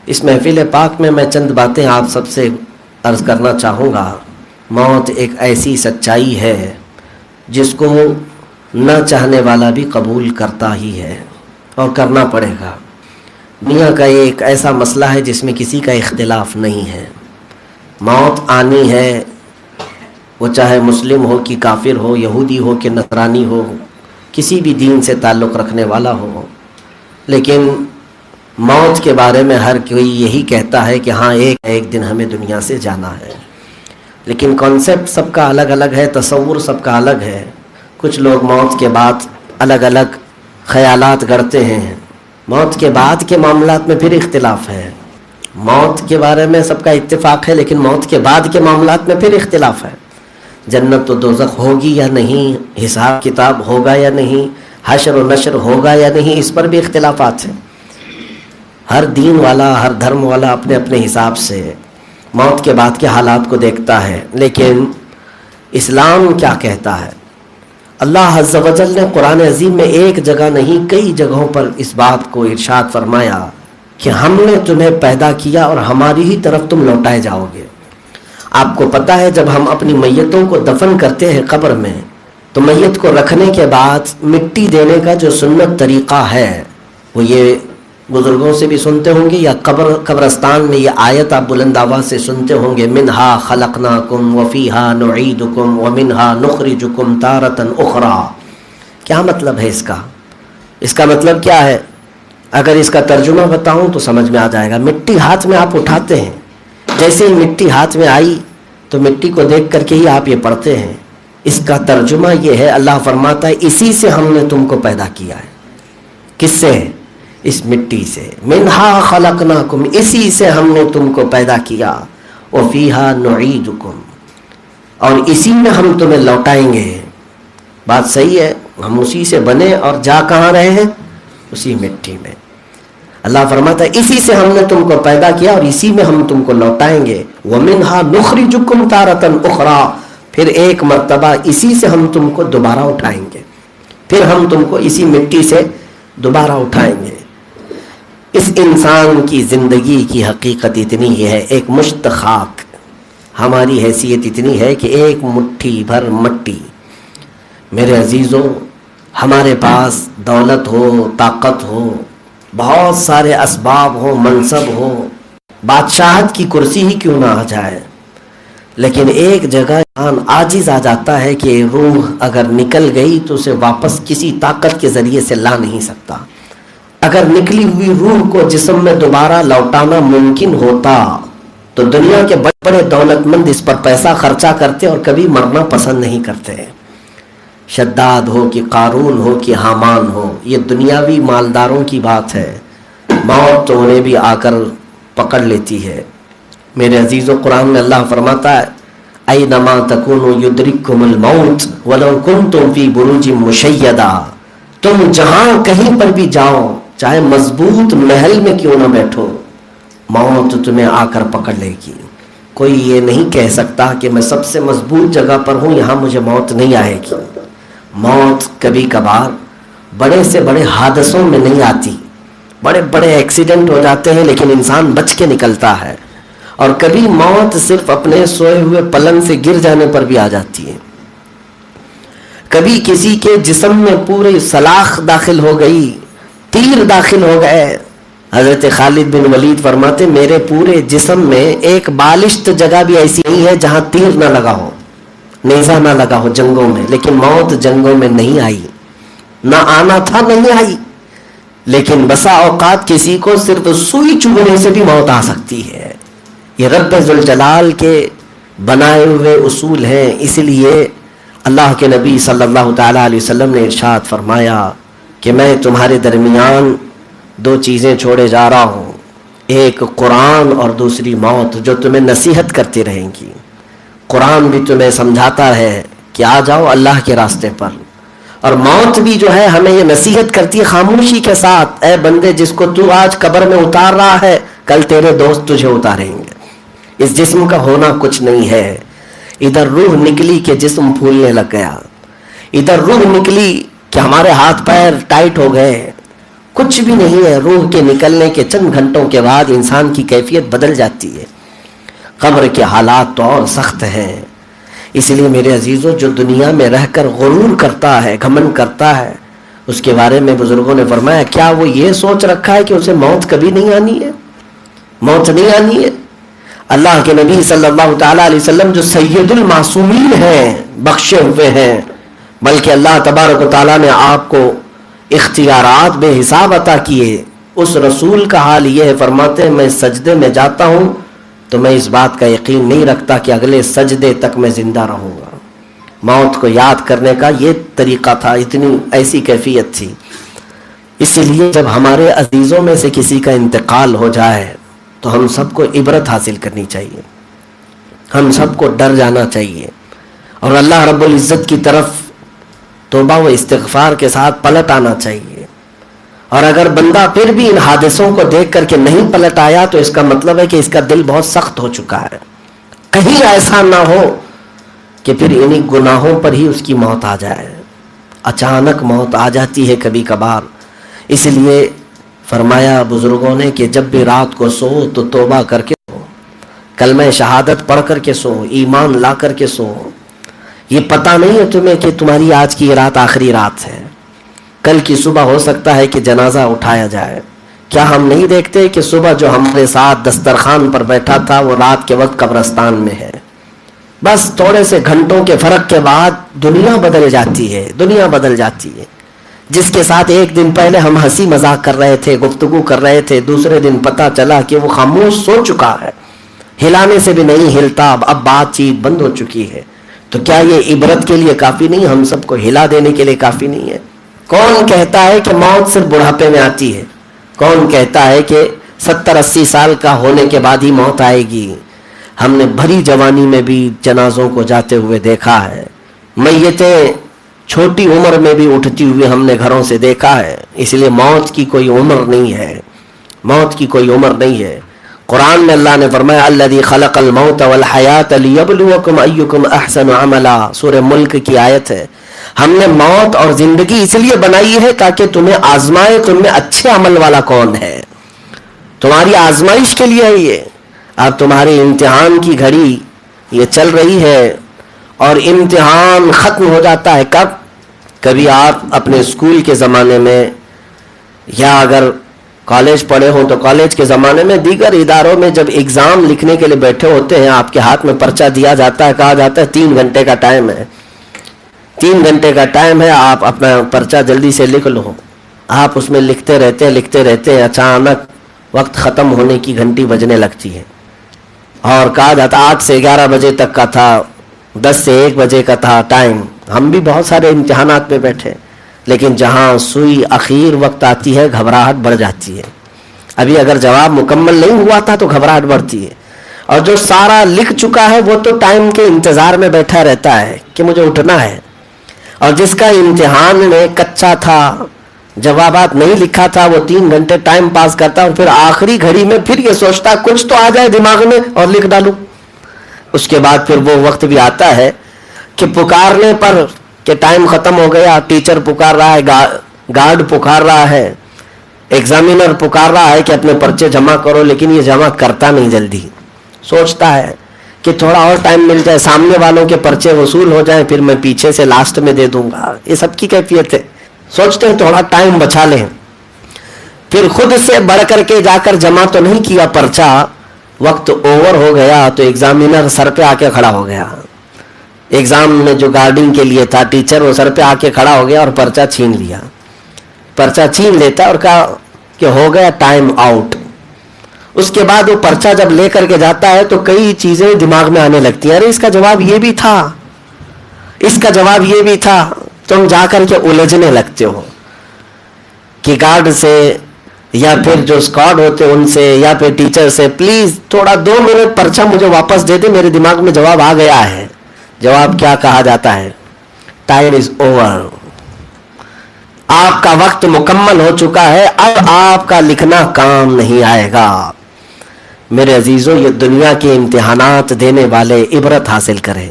اس محفل پاک میں چند باتیں آپ سب سے عرض کرنا چاہوں گا۔ موت ایک ایسی سچائی ہے جس کو نہ چاہنے والا بھی قبول کرتا ہی ہے اور کرنا پڑے گا۔ دنیا کا یہ ایک ایسا مسئلہ ہے جس میں کسی کا اختلاف نہیں ہے۔ موت آنی ہے، وہ چاہے مسلم ہو کہ کافر ہو، یہودی ہو کہ نصرانی ہو، کسی بھی دین سے تعلق رکھنے والا ہو، لیکن موت کے بارے میں ہر کوئی یہی کہتا ہے کہ ہاں ایک دن ہمیں دنیا سے جانا ہے، لیکن کانسیپٹ سب کا الگ الگ ہے، تصور سب کا الگ ہے۔ کچھ لوگ موت کے بعد الگ الگ خیالات گڑھتے ہیں۔ موت کے بعد کے معاملات میں پھر اختلاف ہے۔ موت کے بارے میں سب کا اتفاق ہے، لیکن موت کے بعد کے معاملات میں پھر اختلاف ہے۔ جنت و دوزخ ہوگی یا نہیں، حساب کتاب ہوگا یا نہیں، حشر و نشر ہوگا یا نہیں، اس پر بھی اختلافات ہیں۔ ہر دین والا، ہر دھرم والا اپنے اپنے حساب سے موت کے بعد کے حالات کو دیکھتا ہے، لیکن اسلام کیا کہتا ہے؟ اللہ عز و جل نے قرآن عظیم میں ایک جگہ نہیں کئی جگہوں پر اس بات کو ارشاد فرمایا کہ ہم نے تمہیں پیدا کیا اور ہماری ہی طرف تم لوٹائے جاؤ گے۔ آپ کو پتہ ہے جب ہم اپنی میتوں کو دفن کرتے ہیں قبر میں، تو میت کو رکھنے کے بعد مٹی دینے کا جو سنت طریقہ ہے وہ یہ بزرگوں سے بھی سنتے ہوں گے، یا قبرستان میں یہ آیت آپ بلند آواز سے سنتے ہوں گے، منہا خلقناکم وفیہا نعیدکم ومنہا نخرجکم تارۃ اخری۔ کیا مطلب ہے اس کا؟ اس کا مطلب کیا ہے؟ اگر اس کا ترجمہ بتاؤں تو سمجھ میں آ جائے گا۔ مٹی ہاتھ میں آپ اٹھاتے ہیں، جیسے ہی مٹی ہاتھ میں آئی تو مٹی کو دیکھ کر کے ہی آپ یہ پڑھتے ہیں۔ اس کا ترجمہ یہ ہے، اللہ فرماتا ہے اسی سے ہم نے تم کو پیدا کیا ہے۔ کس سے؟ اس مٹی سے۔ منہا خلقناکم، اسی سے ہم نے تم کو پیدا کیا، وفیہا نعیدکم، اور اسی میں ہم تمہیں لوٹائیں گے۔ بات صحیح ہے، ہم اسی سے بنے اور جا کہاں رہے ہیں؟ اسی مٹی میں۔ اللہ فرماتا ہے اسی سے ہم نے تم کو پیدا کیا اور اسی میں ہم تم کو لوٹائیں گے۔ ومنہا نخرجکم تارۃ اخری، پھر ایک مرتبہ اسی سے ہم تم کو دوبارہ اٹھائیں گے، پھر ہم تم کو اسی مٹی سے دوبارہ اٹھائیں گے۔ اس انسان کی زندگی کی حقیقت اتنی ہی ہے، ایک مشت خاک۔ ہماری حیثیت اتنی ہے کہ ایک مٹھی بھر مٹی۔ میرے عزیزوں، ہمارے پاس دولت ہو، طاقت ہو، بہت سارے اسباب ہو، منصب ہو، بادشاہت کی کرسی ہی کیوں نہ آ جائے، لیکن ایک جگہ انسان عاجز آ جاتا ہے کہ روح اگر نکل گئی تو اسے واپس کسی طاقت کے ذریعے سے لا نہیں سکتا۔ اگر نکلی ہوئی روح کو جسم میں دوبارہ لوٹانا ممکن ہوتا تو دنیا کے بڑے بڑے دولت مند اس پر پیسہ خرچہ کرتے اور کبھی مرنا پسند نہیں کرتے۔ شداد ہو کہ قارون ہو کہ حامان ہو، یہ دنیاوی مالداروں کی بات ہے، موت تو انہیں بھی آ کر پکڑ لیتی ہے۔ میرے عزیزو، قرآن میں اللہ فرماتا ہے اینما تکونوا یدرککم الموت ولو کنتم فی بروج مشیدہ، تم جہاں کہیں پر بھی جاؤ، چاہے مضبوط محل میں کیوں نہ بیٹھو، موت تمہیں آ کر پکڑ لے گی۔ کوئی یہ نہیں کہہ سکتا کہ میں سب سے مضبوط جگہ پر ہوں، یہاں مجھے موت نہیں آئے گی۔ موت کبھی کبھار بڑے سے بڑے حادثوں میں نہیں آتی، بڑے بڑے ایکسیڈنٹ ہو جاتے ہیں لیکن انسان بچ کے نکلتا ہے، اور کبھی موت صرف اپنے سوئے ہوئے پلنگ سے گر جانے پر بھی آ جاتی ہے۔ کبھی کسی کے جسم میں پوری سلاخ داخل ہو گئی، تیر داخل ہو گئے۔ حضرت خالد بن ولید فرماتے میرے پورے جسم میں ایک بالشت جگہ بھی ایسی نہیں ہے جہاں تیر نہ لگا ہو، نیزہ نہ لگا ہو جنگوں میں، لیکن موت جنگوں میں نہیں آئی، نہ آنا تھا، نہیں آئی۔ لیکن بسا اوقات کسی کو صرف سوئی چبھنے سے بھی موت آ سکتی ہے۔ یہ رب ذوالجلال کے بنائے ہوئے اصول ہیں۔ اس لیے اللہ کے نبی صلی اللہ تعالیٰ علیہ وسلم نے ارشاد فرمایا کہ میں تمہارے درمیان دو چیزیں چھوڑے جا رہا ہوں، ایک قرآن اور دوسری موت، جو تمہیں نصیحت کرتی رہیں گی۔ قرآن بھی تمہیں سمجھاتا ہے کہ آ جاؤ اللہ کے راستے پر، اور موت بھی جو ہے ہمیں یہ نصیحت کرتی ہے خاموشی کے ساتھ، اے بندے جس کو تو آج قبر میں اتار رہا ہے، کل تیرے دوست تجھے اتاریں گے۔ اس جسم کا ہونا کچھ نہیں ہے۔ ادھر روح نکلی کہ جسم پھولنے لگ گیا، ادھر روح نکلی کہ ہمارے ہاتھ پیر ٹائٹ ہو گئے، کچھ بھی نہیں ہے. روح کے نکلنے کے چند گھنٹوں کے بعد انسان کی کیفیت بدل جاتی ہے. قبر کے حالات تو اور سخت ہیں. اس لیے میرے عزیزوں، جو دنیا میں رہ کر غرور کرتا ہے، گھمنڈ کرتا ہے، اس کے بارے میں بزرگوں نے فرمایا کیا وہ یہ سوچ رکھا ہے کہ اسے موت کبھی نہیں آنی ہے؟ موت نہیں آنی ہے. اللہ کے نبی صلی اللہ تعالیٰ علیہ وسلم جو سید المعصومین ہیں، بخشے ہوئے ہیں، بلکہ اللہ تبارک و تعالیٰ نے آپ کو اختیارات بے حساب عطا کیے، اس رسول کا حال یہ ہے، فرماتے ہیں میں سجدے میں جاتا ہوں تو میں اس بات کا یقین نہیں رکھتا کہ اگلے سجدے تک میں زندہ رہوں گا. موت کو یاد کرنے کا یہ طریقہ تھا، اتنی ایسی کیفیت تھی. اسی لیے جب ہمارے عزیزوں میں سے کسی کا انتقال ہو جائے تو ہم سب کو عبرت حاصل کرنی چاہیے، ہم سب کو ڈر جانا چاہیے اور اللہ رب العزت کی طرف توبہ و استغفار کے ساتھ پلٹ آنا چاہیے. اور اگر بندہ پھر بھی ان حادثوں کو دیکھ کر کے نہیں پلٹ آیا تو اس کا مطلب ہے کہ اس کا دل بہت سخت ہو چکا ہے. کہیں ایسا نہ ہو کہ پھر انہی گناہوں پر ہی اس کی موت آ جائے. اچانک موت آ جاتی ہے کبھی کبھار. اس لیے فرمایا بزرگوں نے کہ جب بھی رات کو سو تو توبہ کر کے سو، کلمہ شہادت پڑھ کر کے سو، ایمان لا کر کے سو. یہ پتہ نہیں ہے تمہیں کہ تمہاری آج کی رات آخری رات ہے، کل کی صبح ہو سکتا ہے کہ جنازہ اٹھایا جائے. کیا ہم نہیں دیکھتے کہ صبح جو ہمارے ساتھ دسترخوان پر بیٹھا تھا وہ رات کے وقت قبرستان میں ہے؟ بس تھوڑے سے گھنٹوں کے فرق کے بعد دنیا بدل جاتی ہے، دنیا بدل جاتی ہے. جس کے ساتھ ایک دن پہلے ہم ہنسی مذاق کر رہے تھے، گفتگو کر رہے تھے، دوسرے دن پتہ چلا کہ وہ خاموش سو چکا ہے، ہلانے سے بھی نہیں ہلتا، اب بات چیت بند ہو چکی ہے. تو کیا یہ عبرت کے لیے کافی نہیں؟ ہم سب کو ہلا دینے کے لیے کافی نہیں ہے؟ کون کہتا ہے کہ موت صرف بڑھاپے میں آتی ہے؟ کون کہتا ہے کہ 70-80 سال کا ہونے کے بعد ہی موت آئے گی؟ ہم نے بھری جوانی میں بھی جنازوں کو جاتے ہوئے دیکھا ہے، میتیں چھوٹی عمر میں بھی اٹھتی ہوئی ہم نے گھروں سے دیکھا ہے. اس لیے موت کی کوئی عمر نہیں ہے، موت کی کوئی عمر نہیں ہے. قرآن میں اللہ نے فرمایا الذی خلق الموت والحیات لیبلوکم ایکم احسن عملا، سورہ ملک کی آیت ہے. ہم نے موت اور زندگی اس لیے بنائی ہے تاکہ تمہیں آزمائے تم میں اچھے عمل والا کون ہے. تمہاری آزمائش کے لیے ہے یہ. اب تمہارے امتحان کی گھڑی یہ چل رہی ہے اور امتحان ختم ہو جاتا ہے کب؟ کبھی آپ اپنے اسکول کے زمانے میں یا اگر کالج پڑھے ہوں تو کالج کے زمانے میں، دیگر اداروں میں جب ایگزام لکھنے کے لیے بیٹھے ہوتے ہیں آپ کے ہاتھ میں پرچہ دیا جاتا ہے، کہا جاتا ہے 3 گھنٹے کا ٹائم ہے، 3 گھنٹے کا ٹائم ہے، آپ اپنا پرچہ جلدی سے لکھ لو. آپ اس میں لکھتے رہتے ہیں، اچانک وقت ختم ہونے کی گھنٹی بجنے لگتی ہے اور کہا جاتا 8 سے 11 بجے تک کا تھا، 10 سے 1 بجے کا تھا ٹائم. ہم بھی بہت سارے امتحانات میں بیٹھے، لیکن جہاں سوئی اخیر وقت آتی ہے گھبراہٹ بڑھ جاتی ہے. ابھی اگر جواب مکمل نہیں ہوا تھا تو گھبراہٹ بڑھتی ہے. اور جو سارا لکھ چکا ہے وہ تو ٹائم کے انتظار میں بیٹھا رہتا ہے کہ مجھے اٹھنا ہے. اور جس کا امتحان میں کچا تھا، جوابات نہیں لکھا تھا، وہ 3 گھنٹے ٹائم پاس کرتا اور پھر آخری گھڑی میں پھر یہ سوچتا کچھ تو آ جائے دماغ میں اور لکھ ڈالوں. اس کے بعد پھر وہ وقت بھی آتا ہے کہ پکارنے پر کہ ٹائم ختم ہو گیا، ٹیچر پکار رہا ہے، گارڈ پکار رہا ہے، ایگزامینر پکار رہا ہے کہ اپنے پرچے جمع کرو، لیکن یہ جمع کرتا نہیں جلدی. سوچتا ہے کہ تھوڑا اور ٹائم مل جائے، سامنے والوں کے پرچے وصول ہو جائیں، پھر میں پیچھے سے لاسٹ میں دے دوں گا. یہ سب کی کیفیت ہے. سوچتے ہیں تھوڑا ٹائم بچا لیں، پھر خود سے بڑھ کر کے جا کر جمع تو نہیں کیا پرچہ، وقت اوور ہو گیا تو ایگزامینر سر پہ آ کے کھڑا ہو گیا. ایگزام میں جو گارڈنگ کے لیے تھا ٹیچر، وہ سر پہ آ کے کھڑا ہو گیا اور پرچہ چھین لیا. پرچہ چھین لیتا اور کہا کہ ہو گیا ٹائم آؤٹ. اس کے بعد وہ پرچہ جب لے کر کے جاتا ہے تو کئی چیزیں دماغ میں آنے لگتی ہیں. ارے اس کا جواب یہ بھی تھا، اس کا جواب یہ بھی تھا. تم جا کر کے الجھنے لگتے ہو کہ گارڈ سے یا پھر جو اسکواڈ ہوتے ان سے یا پھر ٹیچر سے پلیز تھوڑا 2 منٹ پرچہ مجھے واپس دے دے، میرے دماغ میں جواب آ گیا ہے. جواب کیا کہا جاتا ہے؟ Time is over. آپ کا وقت مکمل ہو چکا ہے، اب آپ کا لکھنا کام نہیں آئے گا. میرے عزیزوں، یہ دنیا کے امتحانات دینے والے عبرت حاصل کریں.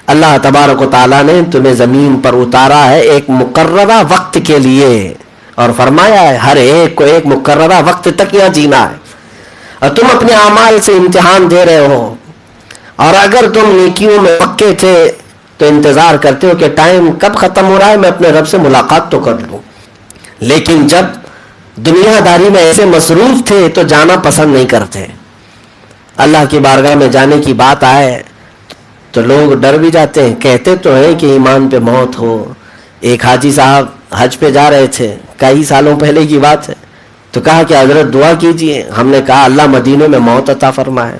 اللہ تبارک و تعالیٰ نے تمہیں زمین پر اتارا ہے ایک مقررہ وقت کے لیے. اور فرمایا ہے ہر ایک کو ایک مقررہ وقت تک یہاں جینا ہے، اور تم اپنے اعمال سے امتحان دے رہے ہو، اور اگر تم نیکیوں میں پکے تھے تو انتظار کرتے ہو کہ ٹائم کب ختم ہو رہا ہے، میں اپنے رب سے ملاقات تو کر لوں. لیکن جب دنیا داری میں ایسے مصروف تھے تو جانا پسند نہیں کرتے. اللہ کی بارگاہ میں جانے کی بات آئے تو لوگ ڈر بھی جاتے ہیں. کہتے تو ہیں کہ ایمان پہ موت ہو. ایک حاجی صاحب حج پہ جا رہے تھے، کئی سالوں پہلے کی بات ہے، تو کہا کہ حضرت دعا کیجئے. ہم نے کہا اللہ مدینے میں موت عطا فرمائے.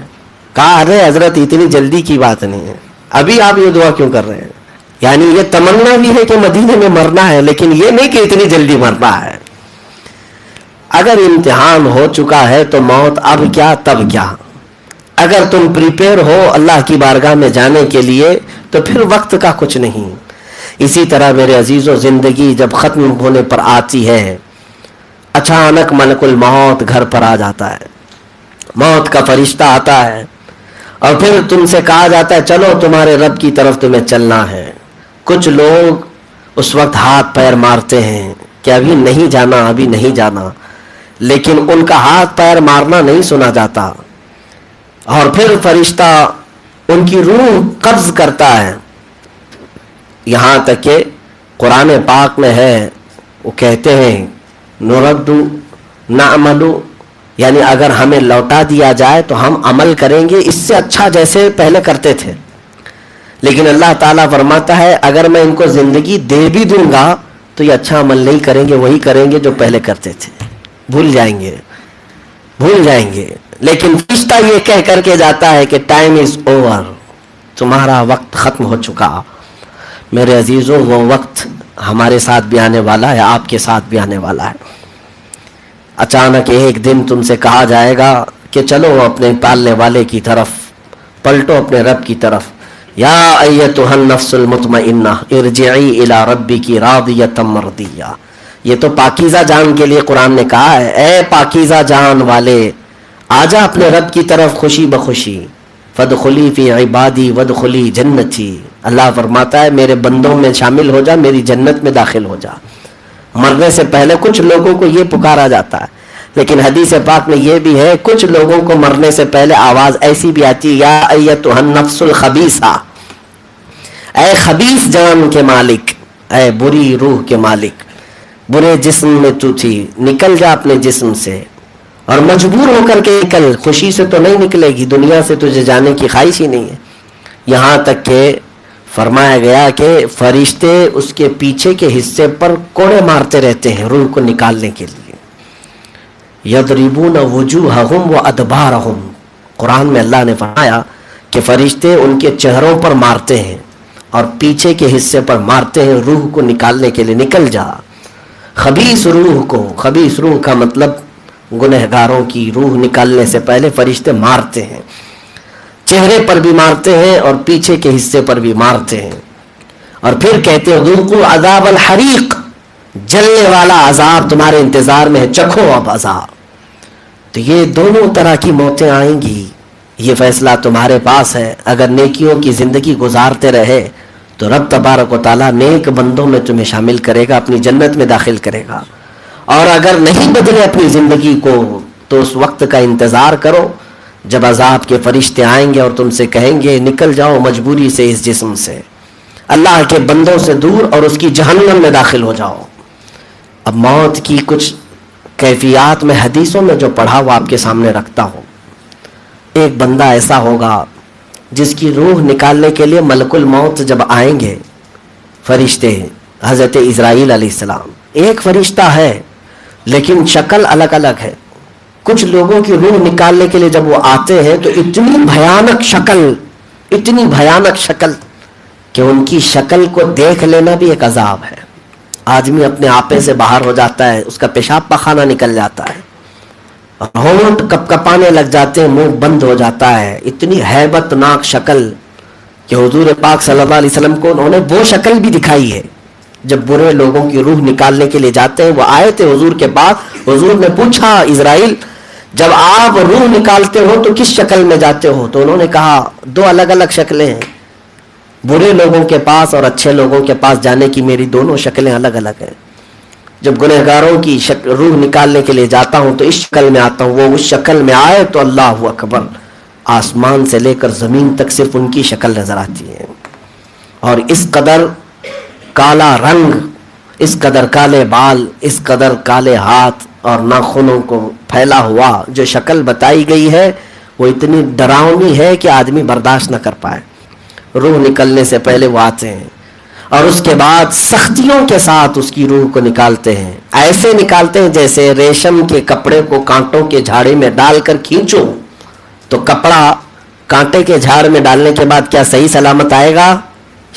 کہا ارے حضرت اتنی جلدی کی بات نہیں ہے، ابھی آپ یہ دعا کیوں کر رہے ہیں؟ یعنی یہ تمنا بھی ہے کہ مدینے میں مرنا ہے، لیکن یہ نہیں کہ اتنی جلدی مرنا ہے. اگر امتحان ہو چکا ہے تو موت اب کیا تب کیا. اگر تم پریپیئر ہو اللہ کی بارگاہ میں جانے کے لیے تو پھر وقت کا کچھ نہیں. اسی طرح میرے عزیزو، زندگی جب ختم ہونے پر آتی ہے، اچانک ملک الموت گھر پر آ جاتا ہے، موت کا فرشتہ آتا ہے، اور پھر تم سے کہا جاتا ہے چلو تمہارے رب کی طرف تمہیں چلنا ہے. کچھ لوگ اس وقت ہاتھ پیر مارتے ہیں کہ ابھی نہیں جانا، ابھی نہیں جانا، لیکن ان کا ہاتھ پیر مارنا نہیں سنا جاتا. اور پھر فرشتہ ان کی روح قبض کرتا ہے. یہاں تک کہ قرآن پاک میں ہے، وہ کہتے ہیں نرد نعمل، یعنی اگر ہمیں لوٹا دیا جائے تو ہم عمل کریں گے اس سے اچھا جیسے پہلے کرتے تھے. لیکن اللہ تعالیٰ فرماتا ہے اگر میں ان کو زندگی دے بھی دوں گا تو یہ اچھا عمل نہیں کریں گے، وہی کریں گے جو پہلے کرتے تھے. بھول جائیں گے. لیکن فرشتہ یہ کہہ کر کے جاتا ہے کہ ٹائم از اوور، تمہارا وقت ختم ہو چکا. میرے عزیزوں، وہ وقت ہمارے ساتھ بھی آنے والا ہے، آپ کے ساتھ بھی آنے والا ہے. اچانک ایک دن تم سے کہا جائے گا کہ چلو اپنے پالنے والے کی طرف پلٹو، اپنے رب کی طرف. یا ایتھا النفس المطمئنہ ارجعی الی ربک راضیۃ مرضیہ. یہ تو پاکیزہ جان کے لیے قرآن نے کہا ہے، اے پاکیزہ جان والے آجا اپنے رب کی طرف خوشی بخوشی. فادخلی فی عبادی وادخلی جنتی. اللہ فرماتا ہے میرے بندوں میں شامل ہو جا، میری جنت میں داخل ہو جا. مرنے سے پہلے کچھ لوگوں کو یہ پکارا جاتا ہے، لیکن حدیث پاک میں یہ بھی ہے کچھ لوگوں کو مرنے سے پہلے آواز ایسی بھی آتی ہے، یا ایتھا النفس الخبیثہ، اے خبیث جان کے مالک، اے بری روح کے مالک، برے جسم میں تو تھی، نکل جا اپنے جسم سے. اور مجبور ہو کر کے نکل، خوشی سے تو نہیں نکلے گی، دنیا سے تجھے جانے کی خواہش ہی نہیں ہے. یہاں تک کہ فرمایا گیا کہ فرشتے اس کے پیچھے کے حصے پر کوڑے مارتے رہتے ہیں روح کو نکالنے کے لیے. یضربون وجوہہم وادبارہم. قرآن میں اللہ نے فرمایا کہ فرشتے ان کے چہروں پر مارتے ہیں اور پیچھے کے حصے پر مارتے ہیں روح کو نکالنے کے لیے. نکل جا خبیث روح کو. خبیث روح کا مطلب گنہگاروں کی روح نکالنے سے پہلے فرشتے مارتے ہیں، چہرے پر بھی مارتے ہیں اور پیچھے کے حصے پر بھی مارتے ہیں. اور پھر کہتے ہیں ذوقوا عذاب الحریق، جلنے والا عذاب تمہارے انتظار میں ہے، چکھو اب عذاب. تو یہ دونوں طرح کی موتیں آئیں گی، یہ فیصلہ تمہارے پاس ہے. اگر نیکیوں کی زندگی گزارتے رہے تو رب تبارک و تعالیٰ نیک بندوں میں تمہیں شامل کرے گا، اپنی جنت میں داخل کرے گا. اور اگر نہیں بدلے اپنی زندگی کو تو اس وقت کا انتظار کرو جب عذاب کے فرشتے آئیں گے اور تم سے کہیں گے نکل جاؤ مجبوری سے اس جسم سے، اللہ کے بندوں سے دور، اور اس کی جہنم میں داخل ہو جاؤ. اب موت کی کچھ کیفیات میں حدیثوں میں جو پڑھا وہ آپ کے سامنے رکھتا ہوں. ایک بندہ ایسا ہوگا جس کی روح نکالنے کے لیے ملک الموت جب آئیں گے فرشتے، حضرت اسرائیل علیہ السلام، ایک فرشتہ ہے لیکن شکل الگ الگ ہے. کچھ لوگوں کی روح نکالنے کے لیے جب وہ آتے ہیں تو اتنی بھیانک شکل کہ ان کی شکل کو دیکھ لینا بھی ایک عذاب ہے. آدمی اپنے آپے سے باہر ہو جاتا ہے، اس کا پیشاب پخانہ نکل جاتا ہے، ہونٹ کپ کپانے لگ جاتے ہیں، منہ بند ہو جاتا ہے. اتنی ہیبت ناک شکل کہ حضور پاک صلی اللہ علیہ وسلم کو انہوں نے وہ شکل بھی دکھائی ہے. جب برے لوگوں کی روح نکالنے کے لیے جاتے ہیں، وہ آئے تھے حضور کے پاس، حضور نے پوچھا اسرائیل جب آپ روح نکالتے ہو تو کس شکل میں جاتے ہو؟ تو انہوں نے کہا دو الگ الگ شکلیں ہیں، برے لوگوں کے پاس اور اچھے لوگوں کے پاس جانے کی میری دونوں شکلیں الگ الگ ہیں. جب گنہگاروں کی روح نکالنے کے لیے جاتا ہوں تو اس شکل میں آتا ہوں، وہ اس شکل میں آئے تو اللہ اکبر، آسمان سے لے کر زمین تک صرف ان کی شکل نظر آتی ہے، اور اس قدر کالا رنگ، اس قدر کالے بال، اس قدر کالے ہاتھ اور ناخنوں کو پھیلا ہوا جو شکل بتائی گئی ہے وہ اتنی ڈراؤنی ہے کہ آدمی برداشت نہ کر پائے۔ روح نکلنے سے پہلے وہ آتے ہیں اور اس کے بعد سختیوں کے ساتھ اس کی روح کو نکالتے ہیں، ایسے نکالتے ہیں جیسے ریشم کے کپڑے کو کانٹوں کے جھاڑی میں ڈال کر کھینچو تو کپڑا کانٹے کے جھاڑ میں ڈالنے کے بعد کیا صحیح سلامت آئے گا؟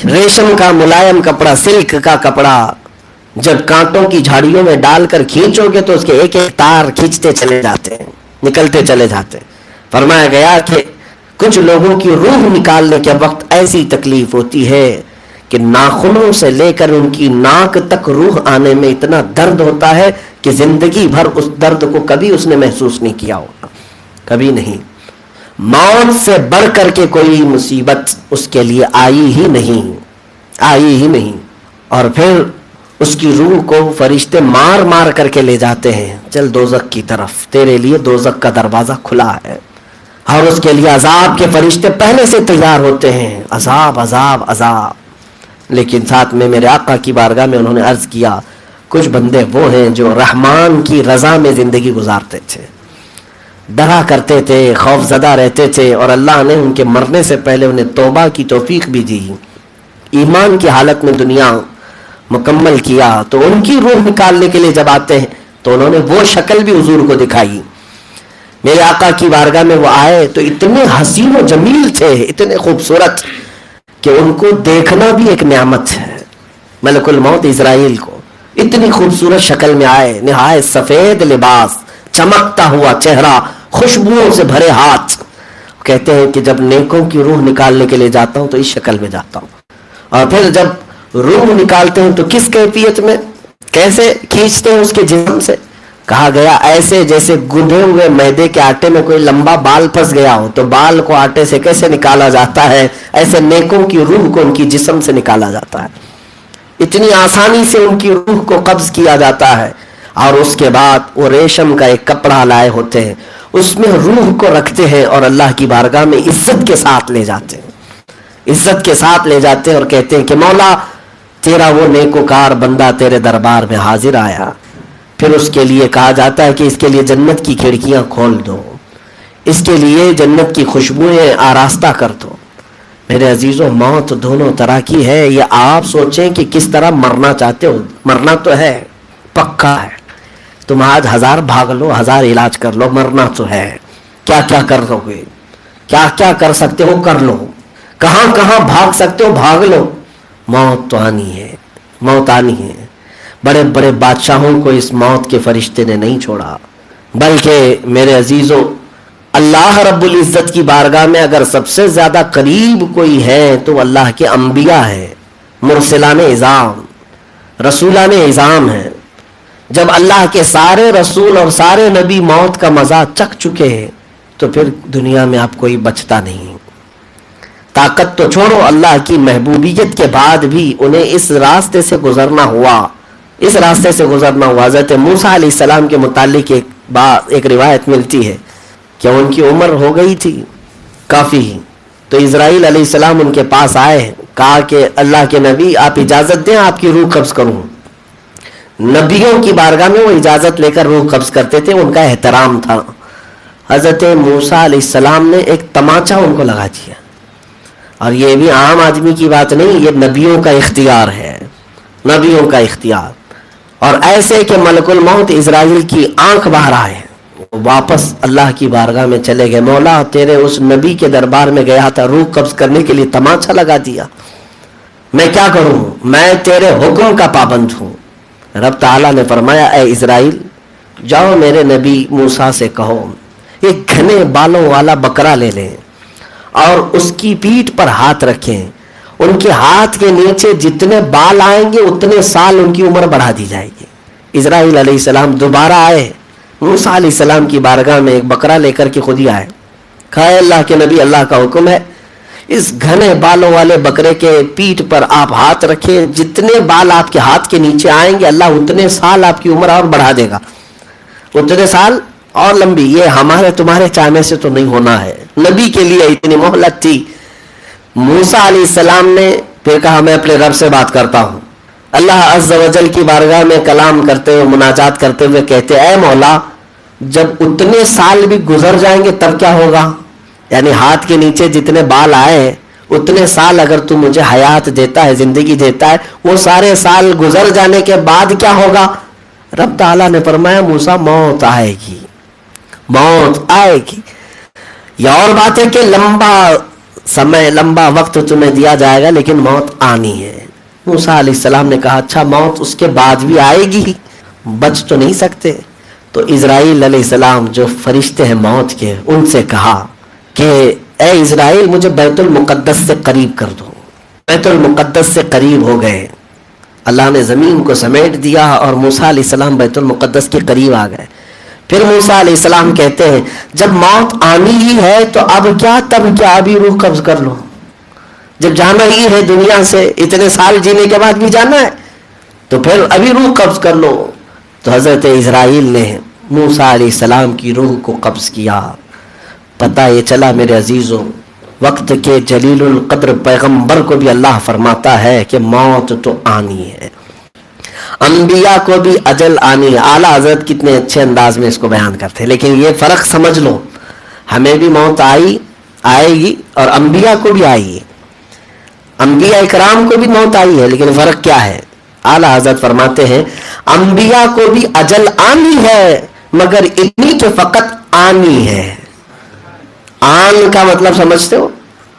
ریشم کا ملائم کپڑا، سلک کا کپڑا جب کانٹوں کی جھاڑیوں میں ڈال کر کھینچو گے تو اس کے ایک ایک تار کھینچتے چلے جاتے ہیں، نکلتے چلے جاتے ہیں۔ فرمایا گیا کہ کچھ لوگوں کی روح نکالنے کے وقت ایسی تکلیف ہوتی ہے کہ ناخنوں سے لے کر ان کی ناک تک روح آنے میں اتنا درد ہوتا ہے کہ زندگی بھر اس درد کو کبھی اس نے محسوس نہیں کیا ہوگا، کبھی نہیں۔ موت سے بڑھ کر کے کوئی مصیبت اس کے لیے آئی ہی نہیں۔ اور پھر اس کی روح کو فرشتے مار مار کر کے لے جاتے ہیں، چل دوزخ کی طرف، تیرے لیے دوزخ کا دروازہ کھلا ہے، اور اس کے لیے عذاب کے فرشتے پہلے سے تیار ہوتے ہیں، عذاب عذاب عذاب۔ لیکن ساتھ میں میرے آقا کی بارگاہ میں انہوں نے عرض کیا کچھ بندے وہ ہیں جو رحمان کی رضا میں زندگی گزارتے تھے، ڈرا کرتے تھے، خوف زدہ رہتے تھے، اور اللہ نے ان کے مرنے سے پہلے انہیں توبہ کی توفیق بھی دی، ایمان کی حالت میں دنیا مکمل کیا۔ تو ان کی روح نکالنے کے لیے جب آتے ہیں تو انہوں نے وہ شکل بھی حضور کو دکھائی۔ میرے آقا کی بارگاہ میں وہ آئے تو اتنے حسین و جمیل تھے، اتنے خوبصورت کہ ان کو دیکھنا بھی ایک نعمت ہے۔ ملک الموت اسرائیل کو اتنی خوبصورت شکل میں آئے، نہایت سفید لباس، چمکتا ہوا چہرہ، خوشبوؤں سے بھرے ہاتھ۔ کہتے ہیں کہ جب نیکوں کی روح نکالنے کے لیے جاتا ہوں تو اس شکل میں جاتا ہوں، اور پھر جب روح نکالتے ہیں تو کس کیفیت میں، کیسے کھینچتے ہیں اس کے جسم سے؟ کہا گیا ایسے جیسے گندھے ہوئے میدے کے آٹے میں کوئی لمبا بال پھنس گیا ہو تو بال کو آٹے سے کیسے نکالا جاتا ہے، ایسے نیکوں کی روح کو ان کی جسم سے نکالا جاتا ہے، اتنی آسانی سے ان کی روح کو قبض کیا جاتا ہے۔ اور اس کے بعد وہ ریشم کا ایک کپڑا لائے ہوتے ہیں، اس میں روح کو رکھتے ہیں اور اللہ کی بارگاہ میں عزت کے ساتھ لے جاتے ہیں، عزت کے ساتھ لے جاتے ہیں اور کہتے ہیں کہ مولا تیرا وہ نیکوکار بندہ تیرے دربار میں حاضر آیا۔ پھر اس کے لیے کہا جاتا ہے کہ اس کے لیے جنت کی کھڑکیاں کھول دو، اس کے لیے جنت کی خوشبوئیں آراستہ کر دو۔ میرے عزیزوں، موت دونوں طرح کی ہے، یہ آپ سوچیں کہ کس طرح مرنا چاہتے ہو۔ مرنا تو ہے، پکا ہے، تم آج 1000 بھاگ لو، 1000 علاج کر لو، مرنا تو ہے۔ کیا کیا کر لو گے، کیا کیا کر سکتے ہو کر لو، کہاں کہاں بھاگ سکتے ہو بھاگ لو، موت تو آنی ہے، موت آنی ہے۔ بڑے بڑے بادشاہوں کو اس موت کے فرشتے نے نہیں چھوڑا، بلکہ میرے عزیزوں اللہ رب العزت کی بارگاہ میں اگر سب سے زیادہ قریب کوئی ہے تو اللہ کے انبیاء ہیں، مرسلان اعظام، رسولان اعظام ہیں۔ جب اللہ کے سارے رسول اور سارے نبی موت کا مزہ چکھ چکے ہیں تو پھر دنیا میں آپ کوئی بچتا نہیں۔ طاقت تو چھوڑو، اللہ کی محبوبیت کے بعد بھی انہیں اس راستے سے گزرنا ہوا، اس راستے سے گزرنا ہوا۔ حضرت موسیٰ علیہ السلام کے متعلق ایک روایت ملتی ہے کہ ان کی عمر ہو گئی تھی کافی، تو اسرائیل علیہ السلام ان کے پاس آئے، کہا کہ اللہ کے نبی آپ اجازت دیں آپ کی روح قبض کروں۔ نبیوں کی بارگاہ میں وہ اجازت لے کر روح قبض کرتے تھے، ان کا احترام تھا۔ حضرت موسیٰ علیہ السلام نے ایک تماچا ان کو لگا دیا، اور یہ بھی عام آدمی کی بات نہیں، یہ نبیوں کا اختیار ہے، نبیوں کا اختیار۔ اور ایسے کہ ملک الموت اسرائیل کی آنکھ باہر آئے، واپس اللہ کی بارگاہ میں چلے گئے۔ مولا تیرے اس نبی کے دربار میں گیا تھا، روح قبض کرنے کے لیے تماچا لگا دیا، میں کیا کروں، میں تیرے حکم کا پابند ہوں۔ رب تعالیٰ نے فرمایا اے اسرائیل جاؤ میرے نبی موسیٰ سے کہو ایک گھنے بالوں والا بکرا لے لیں اور اس کی پیٹھ پر ہاتھ رکھیں، ان کے ہاتھ کے نیچے جتنے بال آئیں گے اتنے سال ان کی عمر بڑھا دی جائے گی۔ اسرائیل علیہ السلام دوبارہ آئے موسیٰ علیہ السلام کی بارگاہ میں، ایک بکرا لے کر کے خود ہی آئے، کہا اللہ کے نبی اللہ کا حکم ہے اس گھنے بالوں والے بکرے کے پیٹھ پر آپ ہاتھ رکھیں، جتنے بال آپ کے ہاتھ کے نیچے آئیں گے اللہ اتنے سال آپ کی عمر اور بڑھا دے گا، اتنے سال اور لمبی. یہ ہمارے تمہارے چاہنے سے تو نہیں ہونا ہے. نبی کے لیے اتنی مہلت تھی. موسیٰ علیہ السلام نے پھر کہا میں اپنے رب سے بات کرتا ہوں. اللہ عز و جل کی بارگاہ میں کلام کرتے ہوئے مناجات کرتے ہوئے کہتے اے مولا جب اتنے سال بھی گزر جائیں گے تب کیا ہوگا؟ یعنی ہاتھ کے نیچے جتنے بال آئے اتنے سال اگر تو مجھے حیات دیتا ہے، زندگی دیتا ہے، وہ سارے سال گزر جانے کے بعد کیا ہوگا؟ رب تعالیٰ نے فرمایا موسیٰ موت آئے گی، موت آئے گی. یہ اور بات ہے کہ لمبا سمے لمبا وقت تمہیں دیا جائے گا لیکن موت آنی ہے. موسیٰ علیہ السلام نے کہا اچھا موت اس کے بعد بھی آئے گی، بچ تو نہیں سکتے. تو اسرائیل علیہ السلام جو فرشتے ہیں موت کے، ان سے کہا کہ اے اسرائیل مجھے بیت المقدس سے قریب کر دو. بیت المقدس سے قریب ہو گئے، اللہ نے زمین کو سمیٹ دیا اور موسیٰ علیہ السلام بیت المقدس کے قریب آ گئے. پھر موسیٰ علیہ السلام کہتے ہیں جب موت آنی ہی ہے تو اب کیا، تب کیا، ابھی روح قبض کر لو. جب جانا ہی ہے دنیا سے، اتنے سال جینے کے بعد بھی جانا ہے تو پھر ابھی روح قبض کر لو. تو حضرت اسرائیل نے موسیٰ علیہ السلام کی روح کو قبض کیا. پتہ یہ چلا میرے عزیزوں، وقت کے جلیل القدر پیغمبر کو بھی اللہ فرماتا ہے کہ موت تو آنی ہے، انبیاء کو بھی اجل آنی ہے. اعلیٰ حضرت کتنے اچھے انداز میں اس کو بیان کرتے ہیں. لیکن یہ فرق سمجھ لو، ہمیں بھی موت آئے گی اور انبیاء کو بھی آئی ہے، انبیاء اکرام کو بھی موت آئی ہے. لیکن فرق کیا ہے؟ اعلیٰ حضرت فرماتے ہیں انبیاء کو بھی اجل آنی ہے مگر اتنی کہ فقط آنی ہے. آن کا مطلب سمجھتے ہو؟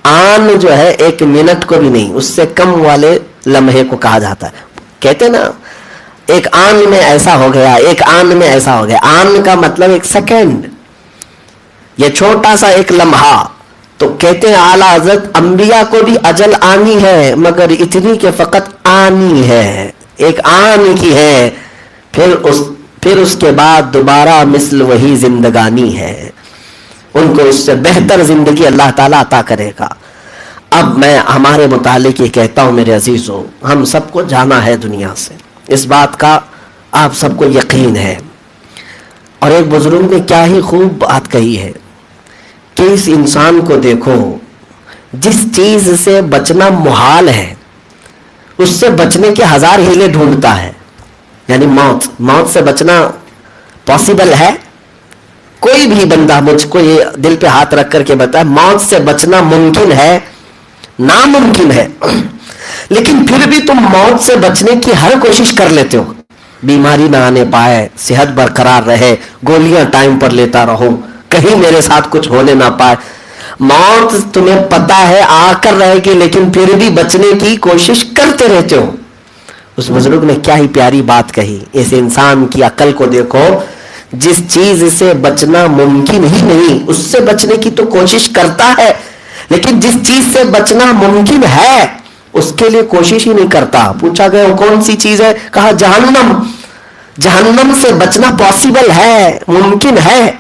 آن جو ہے ایک منٹ کو بھی نہیں، اس سے کم والے لمحے کو کہا جاتا ہے. کہتے نا ایک آن میں ایسا ہو گیا، ایک آن میں ایسا ہو گیا. آن کا مطلب ایک سیکنڈ، یہ چھوٹا سا ایک لمحہ. تو کہتے ہیں اعلیٰ حضرت انبیاء کو بھی اجل آنی ہے مگر اتنی کہ فقط آنی ہے، ایک آن کی ہے. پھر اس کے بعد دوبارہ مثل وہی زندگانی ہے، ان کو اس سے بہتر زندگی اللہ تعالیٰ عطا کرے گا. اب میں ہمارے متعلق یہ کہتا ہوں میرے عزیزوں، ہم سب کو جانا ہے دنیا سے، اس بات کا آپ سب کو یقین ہے. اور ایک بزرگ نے کیا ہی خوب بات کہی ہے کہ اس انسان کو دیکھو، جس چیز سے بچنا محال ہے اس سے بچنے کے ہزار ہیلے ڈھونڈتا ہے. یعنی موت سے بچنا پاسبل ہے؟ کوئی بھی بندہ مجھ کو یہ دل پہ ہاتھ رکھ کر کے بتائے موت سے بچنا ممکن ہے؟ ناممکن ہے. لیکن پھر بھی تم موت سے بچنے کی ہر کوشش کر لیتے ہو. بیماری نہ آنے پائے، صحت برقرار رہے، گولیاں ٹائم پر لیتا رہو، کہیں میرے ساتھ کچھ ہونے نہ پائے. موت تمہیں پتا ہے آ کر رہے گی لیکن پھر بھی بچنے کی کوشش کرتے رہتے ہو. اس بزرگ نے کیا ہی پیاری بات کہی. اس انسان کی عقل کو دیکھو، جس چیز سے بچنا ممکن ہی نہیں اس سے بچنے کی تو کوشش کرتا ہے، لیکن جس چیز سے بچنا ممکن ہے اس کے لیے کوشش ہی نہیں کرتا. پوچھا گیا وہ کون سی چیز ہے؟ کہا جہنم. جہنم سے بچنا پاسبل ہے، ممکن ہے.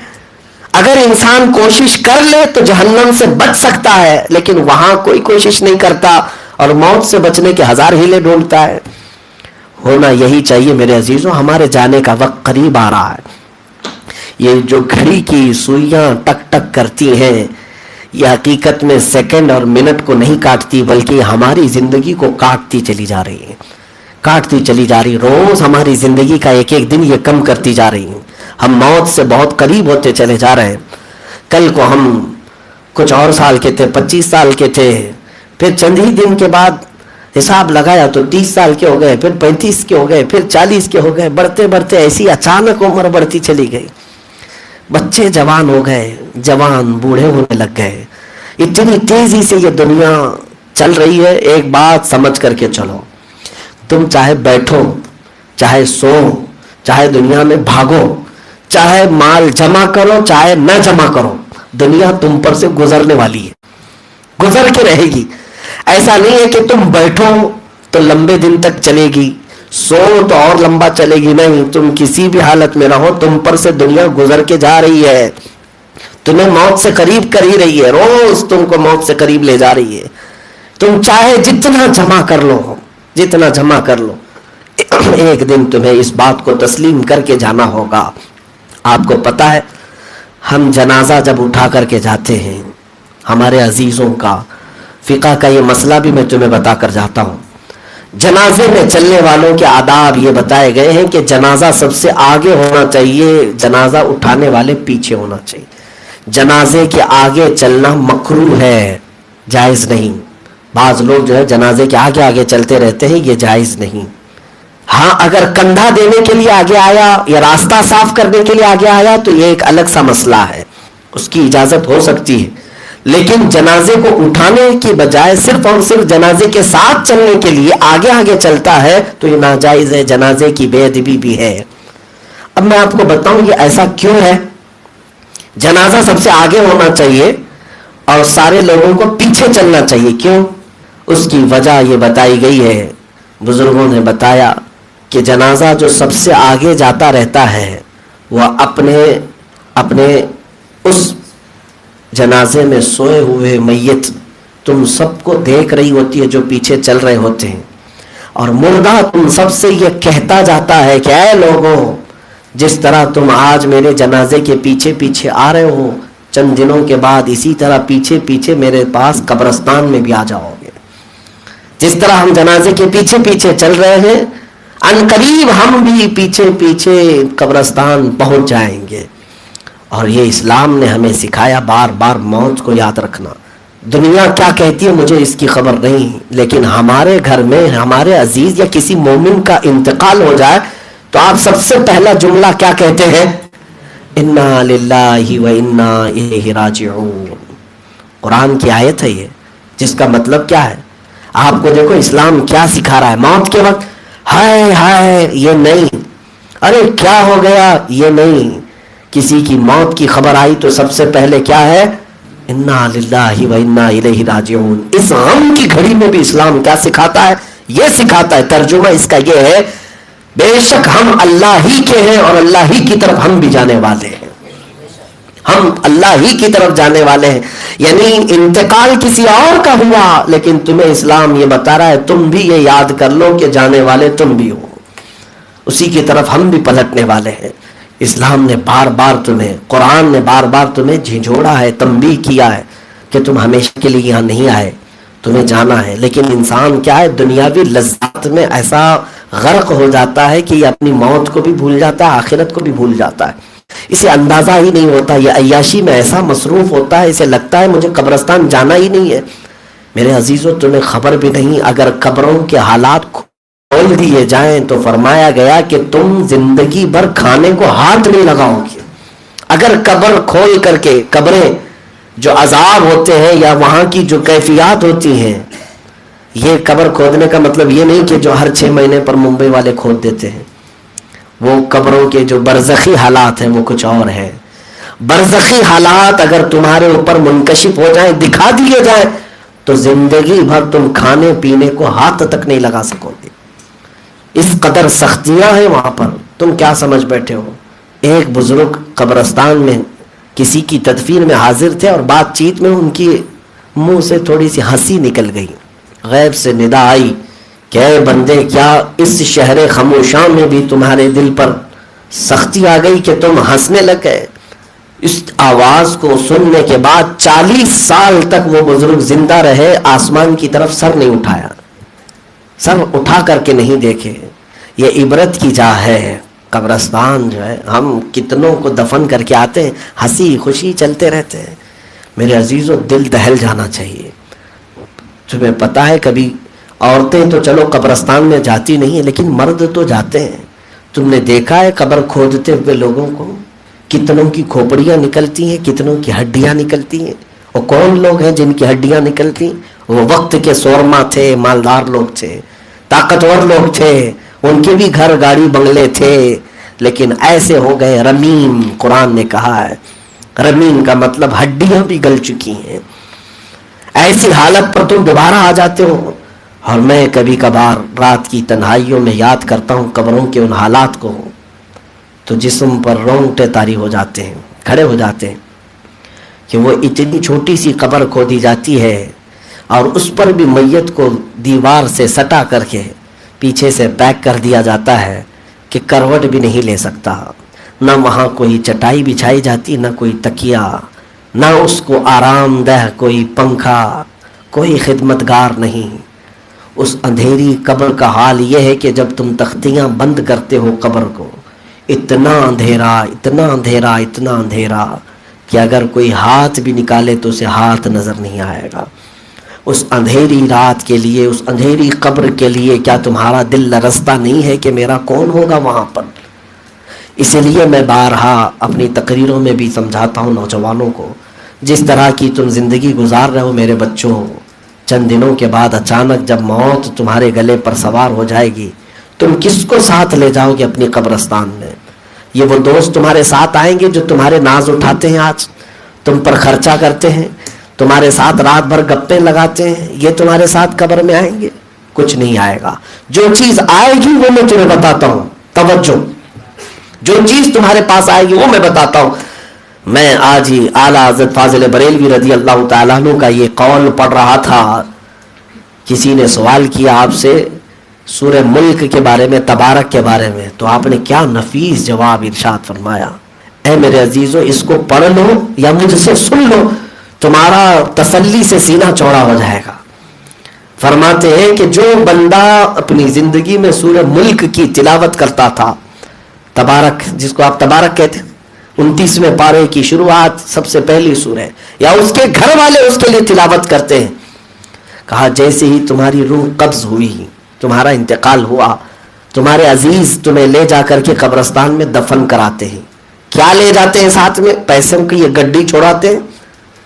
اگر انسان کوشش کر لے تو جہنم سے بچ سکتا ہے، لیکن وہاں کوئی کوشش نہیں کرتا اور موت سے بچنے کے ہزار ہیلے ڈھونڈتا ہے. ہونا یہی چاہیے میرے عزیزوں. ہمارے جانے کا وقت قریب آ رہا ہے. یہ جو گھڑی کی سوئیاں ٹک ٹک کرتی ہیں یہ حقیقت میں سیکنڈ اور منٹ کو نہیں کاٹتی بلکہ ہماری زندگی کو کاٹتی چلی جا رہی ہے، کاٹتی چلی جا رہی. روز ہماری زندگی کا ایک ایک دن یہ کم کرتی جا رہی ہیں. ہم موت سے بہت قریب ہوتے چلے جا رہے ہیں. کل کو ہم کچھ اور سال کے تھے، 25 سال کے تھے، پھر چند ہی دن کے بعد حساب لگایا تو 30 سال کے ہو گئے، پھر 35 کے ہو گئے، پھر 40 کے ہو گئے. بڑھتے بڑھتے ایسی اچانک عمر بڑھتی چلی گئی. بچے جوان ہو گئے، جوان بوڑھے ہونے لگ گئے. اتنی تیزی سے یہ دنیا چل رہی ہے. ایک بات سمجھ کر کے چلو، تم چاہے بیٹھو، چاہے سو، چاہے دنیا میں بھاگو، چاہے مال جمع کرو چاہے نہ جمع کرو، دنیا تم پر سے گزرنے والی ہے، گزر کے رہے گی. ایسا نہیں ہے کہ تم بیٹھو تو لمبے دن تک چلے گی، سو تو اور لمبا چلے گی. نہیں، تم کسی بھی حالت میں رہو تم پر سے دنیا گزر کے جا رہی ہے. تمہیں موت سے قریب کر ہی رہی ہے، روز تم کو موت سے قریب لے جا رہی ہے. تم چاہے جتنا جمع کر لو، جتنا جمع کر لو، ایک دن تمہیں اس بات کو تسلیم کر کے جانا ہوگا. آپ کو پتا ہے ہم جنازہ جب اٹھا کر کے جاتے ہیں ہمارے عزیزوں کا، فقہ کا یہ مسئلہ بھی میں تمہیں بتا کر جاتا ہوں. جنازے میں چلنے والوں کے آداب یہ بتائے گئے ہیں کہ جنازہ سب سے آگے ہونا چاہیے، جنازہ اٹھانے والے پیچھے ہونا چاہیے. جنازے کے آگے چلنا مکروہ ہے، جائز نہیں. بعض لوگ جو ہے جنازے کے آگے آگے چلتے رہتے ہیں، یہ جائز نہیں. ہاں اگر کندھا دینے کے لیے آگے آیا یا راستہ صاف کرنے کے لیے آگے آیا تو یہ ایک الگ سا مسئلہ ہے، اس کی اجازت ہو سکتی ہے. لیکن جنازے کو اٹھانے کی بجائے صرف اور صرف جنازے کے ساتھ چلنے کے لیے آگے آگے چلتا ہے تو یہ ناجائز ہے، جنازے کی بے ادبی بھی ہے. اب میں آپ کو بتاؤں یہ ایسا کیوں ہے. جنازہ سب سے آگے ہونا چاہیے اور سارے لوگوں کو پیچھے چلنا چاہیے، کیوں؟ اس کی وجہ یہ بتائی گئی ہے، بزرگوں نے بتایا کہ جنازہ جو سب سے آگے جاتا رہتا ہے وہ اپنے اس جنازے میں سوئے ہوئے میت تم سب کو دیکھ رہی ہوتی ہے جو پیچھے چل رہے ہوتے ہیں، اور مردہ تم سب سے یہ کہتا جاتا ہے کہ اے لوگوں، جس طرح تم آج میرے جنازے کے پیچھے پیچھے آ رہے ہو، چند دنوں کے بعد اسی طرح پیچھے پیچھے میرے پاس قبرستان میں بھی آ جاؤ گے. جس طرح ہم جنازے کے پیچھے پیچھے چل رہے ہیں، ان قریب ہم بھی پیچھے پیچھے قبرستان پہنچ جائیں گے. اور یہ اسلام نے ہمیں سکھایا بار بار موت کو یاد رکھنا. دنیا کیا کہتی ہے مجھے اس کی خبر نہیں، لیکن ہمارے گھر میں ہمارے عزیز یا کسی مومن کا انتقال ہو جائے تو آپ سب سے پہلا جملہ کیا کہتے ہیں؟ انا للہ و انا الیہ راجعون. قرآن کی آیت ہے یہ، جس کا مطلب کیا ہے؟ آپ کو دیکھو اسلام کیا سکھا رہا ہے. موت کے وقت ہائے ہائے یہ نہیں، ارے کیا ہو گیا یہ نہیں. کسی کی موت کی خبر آئی تو سب سے پہلے کیا ہے؟ انا للہ و انا الیہ راجعون. اس غم کی گھڑی میں بھی اسلام کیا سکھاتا ہے؟ یہ سکھاتا ہے، ترجمہ اس کا یہ ہے، بے شک ہم اللہ ہی کے ہیں اور اللہ ہی کی طرف ہم بھی جانے والے ہیں. ہم اللہ ہی کی طرف جانے والے ہیں. یعنی انتقال کسی اور کا ہوا لیکن تمہیں اسلام یہ بتا رہا ہے تم بھی یہ یاد کر لو کہ جانے والے تم بھی ہو، اسی کی طرف ہم بھی پلٹنے والے ہیں. اسلام نے بار بار تمہیں، قرآن نے بار بار تمہیں جھنجھوڑا ہے، تنبیہ کیا ہے کہ تم ہمیشہ کے لیے یہاں نہیں آئے، تمہیں جانا ہے. لیکن انسان کیا ہے، دنیاوی لذات میں ایسا غرق ہو جاتا ہے کہ یہ اپنی موت کو بھی بھول جاتا ہے، آخرت کو بھی بھول جاتا ہے. اسے اندازہ ہی نہیں ہوتا، یہ عیاشی میں ایسا مصروف ہوتا ہے، اسے لگتا ہے مجھے قبرستان جانا ہی نہیں ہے. میرے عزیزوں تمہیں خبر بھی نہیں، اگر قبروں کے حالات کھول دیے جائیں تو فرمایا گیا کہ تم زندگی بھر کھانے کو ہاتھ نہیں لگاؤ گے. اگر قبر کھول کر کے، قبریں جو عذاب ہوتے ہیں یا وہاں کی جو کیفیات ہوتی ہیں، یہ قبر کھودنے کا مطلب یہ نہیں کہ جو ہر 6 مہینے پر ممبئی والے کھود دیتے ہیں. وہ قبروں کے جو برزخی حالات ہیں وہ کچھ اور ہے. برزخی حالات اگر تمہارے اوپر منکشف ہو جائیں، دکھا دیے جائیں، تو زندگی بھر تم کھانے پینے کو ہاتھ تک نہیں لگا سکو گے. اس قدر سختیاں ہیں وہاں پر. تم کیا سمجھ بیٹھے ہو؟ ایک بزرگ قبرستان میں کسی کی تدفین میں حاضر تھے اور بات چیت میں ان کی منہ سے تھوڑی سی ہنسی نکل گئی. غیب سے ندا آئی کہ اے بندے، کیا اس شہر خموشاں میں بھی تمہارے دل پر سختی آ گئی کہ تم ہنسنے لگ گئے؟ اس آواز کو سننے کے بعد 40 سال تک وہ بزرگ زندہ رہے، آسمان کی طرف سر نہیں اٹھایا، سر اٹھا کر کے نہیں دیکھے. یہ عبرت کی جا ہے. قبرستان جو ہے، ہم کتنوں کو دفن کر کے آتے ہیں، ہنسی خوشی چلتے رہتے ہیں. میرے عزیزوں دل دہل جانا چاہیے. تمہیں پتا ہے کبھی عورتیں تو چلو قبرستان میں جاتی نہیں ہیں لیکن مرد تو جاتے ہیں. تم نے دیکھا ہے قبر کھودتے ہوئے لوگوں کو کتنوں کی کھوپڑیاں نکلتی ہیں، کتنوں کی ہڈیاں نکلتی ہیں. اور کون لوگ ہیں جن کی ہڈیاں نکلتی ہیں؟ وہ وقت کے سورما تھے، مالدار لوگ تھے، طاقتور لوگ تھے، ان کے بھی گھر گاڑی بنگلے تھے، لیکن ایسے ہو گئے رمیم. قرآن نے کہا ہے رمیم کا مطلب ہڈیاں بھی گل چکی ہیں. ایسی حالت پر تم دوبارہ آ جاتے ہو. اور میں کبھی کبھار رات کی تنہائیوں میں یاد کرتا ہوں قبروں کے ان حالات کو، تو جسم پر رونگٹے طاری ہو جاتے ہیں، کھڑے ہو جاتے ہیں. کہ وہ اتنی چھوٹی سی قبر کھودی جاتی ہے اور اس پر بھی میت کو دیوار سے سٹا کر کے پیچھے سے پیک کر دیا جاتا ہے کہ کروٹ بھی نہیں لے سکتا، نہ وہاں کوئی چٹائی بچھائی جاتی، نہ کوئی تکیہ، نہ اس کو آرام دہ کوئی پنکھا، کوئی خدمتگار نہیں۔ اس اندھیری قبر کا حال یہ ہے کہ جب تم تختیاں بند کرتے ہو قبر کو، اتنا اندھیرا اتنا اندھیرا اتنا اندھیرا کہ اگر کوئی ہاتھ بھی نکالے تو اسے ہاتھ نظر نہیں آئے گا۔ اس اندھیری رات کے لیے، اس اندھیری قبر کے لیے کیا تمہارا دل لرزتا نہیں ہے کہ میرا کون ہوگا وہاں پر؟ اسی لیے میں بارہا اپنی تقریروں میں بھی سمجھاتا ہوں نوجوانوں کو، جس طرح کی تم زندگی گزار رہے ہو میرے بچوں، چند دنوں کے بعد اچانک جب موت تمہارے گلے پر سوار ہو جائے گی، تم کس کو ساتھ لے جاؤ گے اپنی قبرستان میں؟ یہ وہ دوست تمہارے ساتھ آئیں گے جو تمہارے ناز اٹھاتے ہیں، آج تم پر خرچہ کرتے ہیں، تمہارے ساتھ رات بھر گپے لگاتے ہیں، یہ تمہارے ساتھ قبر میں آئیں گے؟ کچھ نہیں آئے گا۔ جو چیز آئے گی وہ میں تمہیں بتاتا ہوں، توجہ، جو چیز تمہارے پاس آئے گی وہ میں بتاتا ہوں۔ میں آج ہی اعلیٰ حضرت فاضل بریلوی رضی اللہ تعالیٰ عنہ کا یہ قول پڑھ رہا تھا، کسی نے سوال کیا آپ سے سورہ ملک کے بارے میں، تبارک کے بارے میں، تو آپ نے کیا نفیس جواب ارشاد فرمایا، اے میرے عزیزو اس کو پڑھ لو یا مجھ سے سن لو، تمہارا تسلی سے سینہ چوڑا ہو جائے گا۔ فرماتے ہیں کہ جو بندہ اپنی زندگی میں سورہ ملک کی تلاوت کرتا تھا، تبارک جس کو آپ تبارک کہتے ہیں، 29ویں پارے کی شروعات سب سے پہلی سورہ، یا اس کے گھر والے اس کے لیے تلاوت کرتے ہیں، کہا جیسے ہی تمہاری روح قبض ہوئی، تمہارا انتقال ہوا، تمہارے عزیز تمہیں لے جا کر کے قبرستان میں دفن کراتے ہیں، کیا لے جاتے ہیں ساتھ میں؟ پیسوں کی یہ گڈی چھوڑاتے ہیں،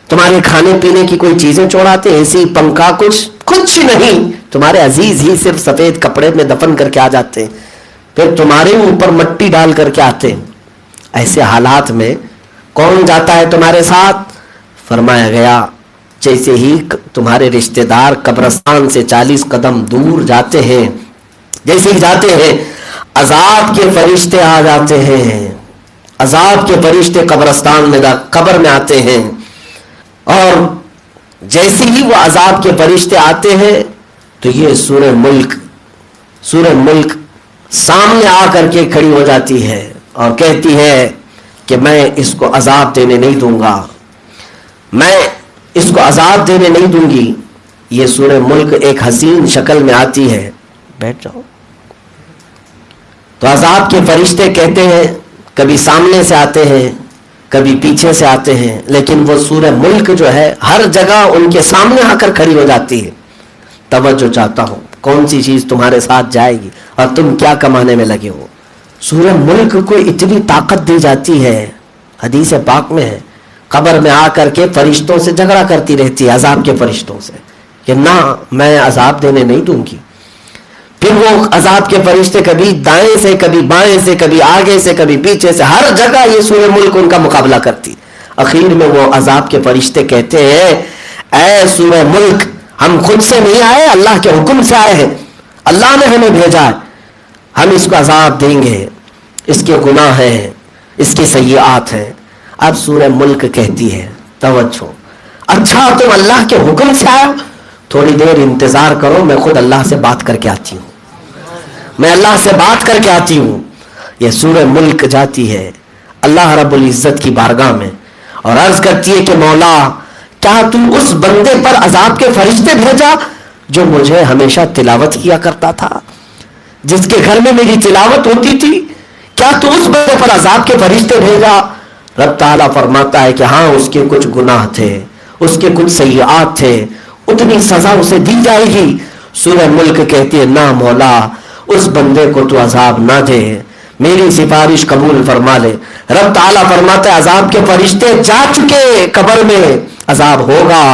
تمہارے کھانے پینے کی کوئی چیزیں چھوڑاتے ہیں، اسی پنکھا کچھ نہیں، تمہارے عزیز ہی صرف سفید کپڑے میں دفن کر کے آ جاتے ہیں، پھر تمہارے اوپر مٹی ڈال کر کے آتے ہیں۔ ایسے حالات میں کون جاتا ہے تمہارے ساتھ؟ فرمایا گیا جیسے ہی تمہارے رشتہ دار قبرستان سے 40 قدم دور جاتے ہیں، جیسے ہی جاتے ہیں عذاب کے فرشتے آ جاتے ہیں، عذاب کے فرشتے قبرستان میں قبر میں آتے ہیں، اور جیسے ہی وہ عذاب کے فرشتے آتے ہیں تو یہ سورہ ملک سامنے آ کر کے کھڑی ہو جاتی ہے اور کہتی ہے کہ میں اس کو عذاب دینے نہیں دوں گا، میں اس کو عذاب دینے نہیں دوں گی۔ یہ سورہ ملک ایک حسین شکل میں آتی ہے، بیٹھ جاؤ، تو عذاب کے فرشتے کہتے ہیں، کبھی سامنے سے آتے ہیں کبھی پیچھے سے آتے ہیں، لیکن وہ سورہ ملک جو ہے ہر جگہ ان کے سامنے آ کر کھڑی ہو جاتی ہے۔ توجہ چاہتا ہوں، کون سی چیز تمہارے ساتھ جائے گی اور تم کیا کمانے میں لگے ہو؟ سورہ ملک کو اتنی طاقت دی جاتی ہے، حدیث پاک میں ہے، قبر میں آ کر کے فرشتوں سے جھگڑا کرتی رہتی ہے، عذاب کے فرشتوں سے، کہ نہ میں عذاب دینے نہیں دوں گی۔ پھر وہ عذاب کے فرشتے کبھی دائیں سے کبھی بائیں سے کبھی آگے سے کبھی پیچھے سے، ہر جگہ یہ سورہ ملک ان کا مقابلہ کرتی۔ اخیر میں وہ عذاب کے فرشتے کہتے ہیں، اے سورہ ملک، ہم خود سے نہیں آئے، اللہ کے حکم سے آئے ہیں، اللہ نے ہمیں بھیجا ہے، ہم اس کو عذاب دیں گے، اس کے گناہ ہیں، اس کی سیئات ہیں۔ اب سورہ ملک کہتی ہے، توجہ، اچھا تم اللہ کے حکم سے آئے، تھوڑی دیر انتظار کرو، میں خود اللہ سے بات کر کے آتی ہوں، میں اللہ سے بات کر کے آتی ہوں۔ یہ سورہ ملک جاتی ہے اللہ رب العزت کی بارگاہ میں اور عرض کرتی ہے کہ مولا، کیا تو اس بندے پر عذاب کے فرشتے بھیجا جو مجھے ہمیشہ تلاوت کیا کرتا تھا، جس کے گھر میں میری تلاوت ہوتی تھی، کیا تو اس بندے پر عذاب کے فرشتے بھیجا؟ رب تعالیٰ فرماتا ہے کہ ہاں، اس کے کچھ گناہ تھے، اس کے کچھ سیئات تھے، اتنی سزا اسے دی جائے گی۔ سورہ ملک کہتی ہے، نہ مولا، اس بندے کو تو عذاب نہ دے، میری سفارش قبول فرما لے۔ رب تعالیٰ فرماتا ہے عذاب کے فرشتے جا چکے، قبر میں عذاب ہوگا۔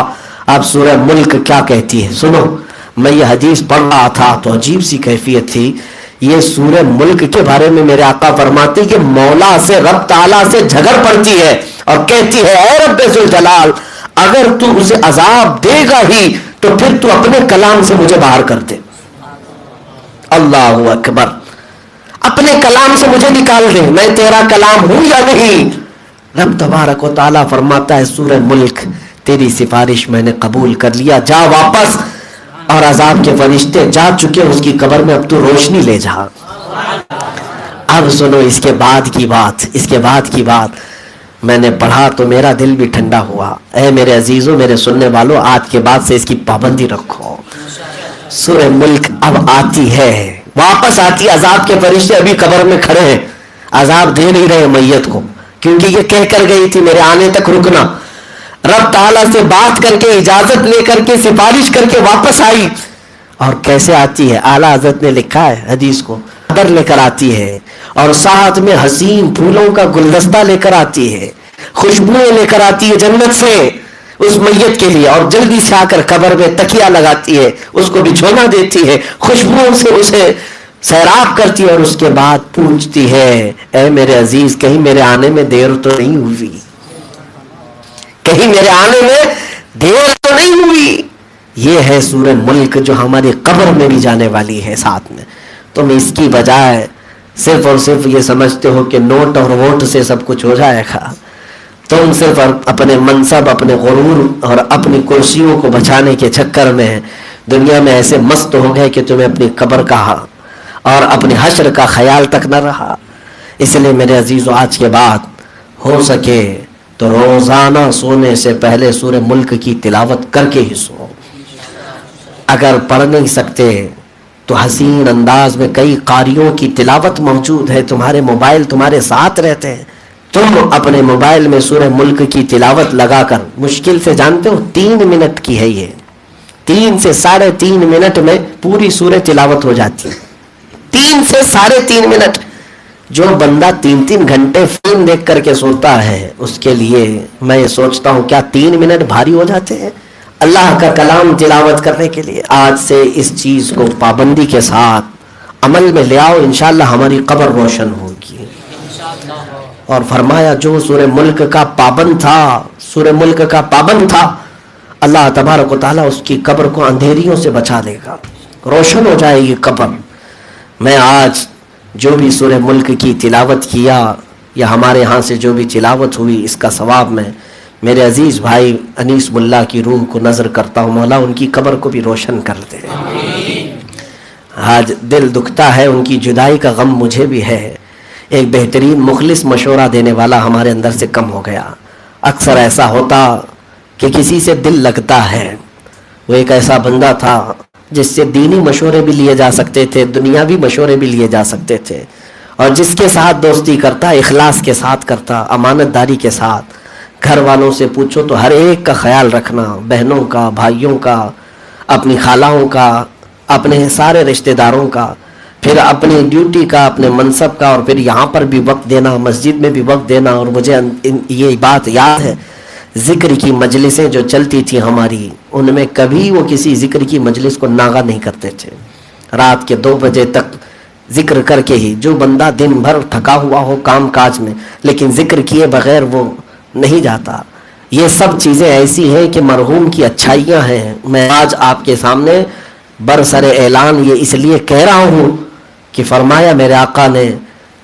اب سورہ ملک کیا کہتی ہے سنو، میں یہ حدیث پڑھ رہا تھا تو عجیب سی کیفیت تھی۔ یہ سورہ ملک کے بارے میں میرے آقا فرماتی کہ مولا سے، رب تعالیٰ سے جھگڑ پڑتی ہے اور کہتی ہے، اے رب ذوالجلال، اگر تو اسے عذاب دے گا ہی تو پھر تو اپنے کلام سے مجھے باہر کر دے۔ اللہ اکبر، اپنے کلام سے مجھے نکال دے، میں تیرا کلام ہوں یا نہیں؟ رب تبارک و تعالیٰ فرماتا ہے سورہ ملک تیری سفارش میں نے قبول کر لیا، جا واپس، اور عذاب کے فرشتے جا چکے اس کی قبر میں، اب تو روشنی لے جا۔ اب سنو اس کے بعد کی بات، اس کے بعد کی بات میں نے پڑھا تو میرا دل بھی ٹھنڈا ہوا۔ اے میرے عزیزوں، میرے سننے والوں، آج کے بعد سے اس کی پابندی رکھو۔ سورہ ملک اب آتی ہے، واپس آتی ہے، عذاب کے فرشتے ابھی قبر میں کھڑے ہیں، عذاب دے نہیں رہے میت کو، کیونکہ یہ کہہ کر گئی تھی میرے آنے تک رکنا۔ رب تعالیٰ سے بات کر کے، اجازت لے کر کے، سفارش کر کے واپس آئی۔ اور کیسے آتی ہے؟ اعلیٰ حضرت نے لکھا ہے حدیث کو، چادر لے کر آتی ہے، اور ساتھ میں حسین پھولوں کا گلدستہ لے کر آتی ہے، خوشبوئیں لے کر آتی ہے جنت سے اس میت کے لیے، اور جلدی سے آ کر قبر میں تکیہ لگاتی ہے، اس کو بچھونا دیتی ہے، خوشبوؤں سے اسے سیراب کرتی ہے، اور اس کے بعد پوچھتی ہے اے میرے عزیز کہیں میرے آنے میں دیر تو نہیں ہوئی؟ کہیں میرے آنے میں دیر تو نہیں ہوئی؟ یہ ہے سورہ ملک جو ہماری قبر میں بھی جانے والی ہے ساتھ میں۔ تم اس کی بجائے صرف اور صرف یہ سمجھتے ہو کہ نوٹ اور ووٹ سے سب کچھ ہو جائے گا، تم صرف اپنے منصب، اپنے غرور اور اپنی کرسیوں کو بچانے کے چکر میں دنیا میں ایسے مست ہو گئے کہ تمہیں اپنی قبر کا اور اپنے حشر کا خیال تک نہ رہا۔ اس لیے میرے عزیزو، آج کے بعد ہو سکے تو روزانہ سونے سے پہلے سورہ ملک کی تلاوت کر کے ہی سو۔ اگر پڑھ نہیں سکتے تو حسین انداز میں کئی قاریوں کی تلاوت موجود ہے، تمہارے موبائل تمہارے ساتھ رہتے ہیں، تم اپنے موبائل میں سورہ ملک کی تلاوت لگا کر، مشکل سے جانتے ہو 3 منٹ کی ہے، یہ 3 سے 3.5 منٹ میں پوری سورہ تلاوت ہو جاتی ہے۔ 3 سے 3.5 منٹ۔ جو بندہ 3 گھنٹے فلم دیکھ کر کے سوتا ہے، اس کے لیے میں یہ سوچتا ہوں کیا 3 منٹ بھاری ہو جاتے ہیں اللہ کا کلام تلاوت کرنے کے لیے؟ آج سے اس چیز کو پابندی کے ساتھ عمل میں لے آؤ، انشاءاللہ ہماری قبر روشن ہوگی۔ اور فرمایا جو سورہ ملک کا پابند تھا، سورہ ملک کا پابند تھا، اللہ تبارک و تعالیٰ اس کی قبر کو اندھیریوں سے بچا لے گا، روشن ہو جائے گی قبر۔ میں آج جو بھی سورہ ملک کی تلاوت کیا یا ہمارے ہاں سے جو بھی تلاوت ہوئی، اس کا ثواب میں میرے عزیز بھائی انیس ملا کی روح کو نظر کرتا ہوں، مولا ان کی قبر کو بھی روشن کر دے۔ آج دل دکھتا ہے، ان کی جدائی کا غم مجھے بھی ہے۔ ایک بہترین مخلص مشورہ دینے والا ہمارے اندر سے کم ہو گیا۔ اکثر ایسا ہوتا کہ کسی سے دل لگتا ہے، وہ ایک ایسا بندہ تھا جس سے دینی مشورے بھی لیے جا سکتے تھے، دنیاوی مشورے بھی لیے جا سکتے تھے، اور جس کے ساتھ دوستی کرتا اخلاص کے ساتھ کرتا، امانت داری کے ساتھ۔ گھر والوں سے پوچھو تو ہر ایک کا خیال رکھنا، بہنوں کا، بھائیوں کا، اپنی خالہوں کا، اپنے سارے رشتہ داروں کا، پھر اپنی ڈیوٹی کا، اپنے منصب کا، اور پھر یہاں پر بھی وقت دینا، مسجد میں بھی وقت دینا۔ اور مجھے یہ بات یاد ہے، ذکر کی مجلسیں جو چلتی تھی ہماری، ان میں کبھی وہ کسی ذکر کی مجلس کو ناغہ نہیں کرتے تھے۔ رات کے 2 بجے تک ذکر کر کے ہی، جو بندہ دن بھر تھکا ہوا ہو کام کاج میں، لیکن ذکر کیے بغیر وہ نہیں جاتا۔ یہ سب چیزیں ایسی ہیں کہ مرحوم کی اچھائیاں ہیں۔ میں آج آپ کے سامنے برسر اعلان یہ اس لیے کہہ رہا ہوں کہ فرمایا میرے آقا نے،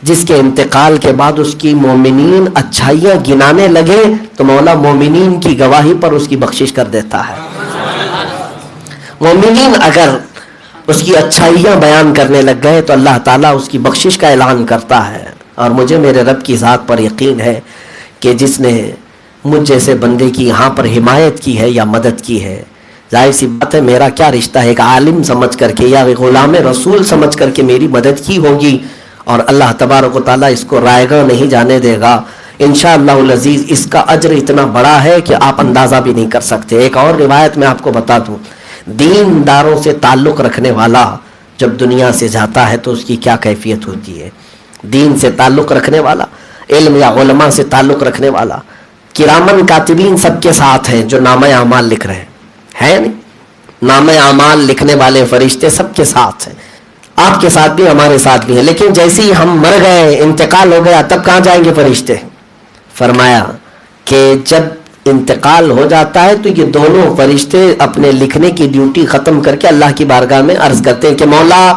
جس کے انتقال کے بعد اس کی مومنین اچھائیاں گنانے لگے تو مولا مومنین کی گواہی پر اس کی بخشش کر دیتا ہے۔ مومنین اگر اس کی اچھائیاں بیان کرنے لگ گئے تو اللہ تعالیٰ اس کی بخشش کا اعلان کرتا ہے۔ اور مجھے میرے رب کی ذات پر یقین ہے کہ جس نے مجھ جیسے بندے کی یہاں پر حمایت کی ہے یا مدد کی ہے، ظاہر سی بات ہے میرا کیا رشتہ ہے، ایک عالم سمجھ کر کے یا غلام رسول سمجھ کر کے میری مدد کی ہوگی، اور اللہ تبارک و تعالیٰ اس کو رائے گاہ نہیں جانے دے گا انشاءاللہ العزیز۔ اس کا اجر اتنا بڑا ہے کہ آپ اندازہ بھی نہیں کر سکتے۔ ایک اور روایت میں آپ کو بتا دوں، دینداروں سے تعلق رکھنے والا جب دنیا سے جاتا ہے تو اس کی کیا کیفیت ہوتی ہے۔ دین سے تعلق رکھنے والا، علم یا علماء سے تعلق رکھنے والا، کرامن کاتبین سب کے ساتھ ہیں جو نامہ اعمال لکھ رہے ہیں نہیں؟ نامہ اعمال لکھنے والے فرشتے سب کے ساتھ ہیں، آپ کے ساتھ بھی ہمارے ساتھ بھی ہیں۔ لیکن جیسے ہی ہم مر گئے، انتقال ہو گیا، تب کہاں جائیں گے فرشتے؟ فرمایا کہ جب انتقال ہو جاتا ہے تو یہ دونوں فرشتے اپنے لکھنے کی ڈیوٹی ختم کر کے اللہ کی بارگاہ میں عرض کرتے ہیں کہ مولا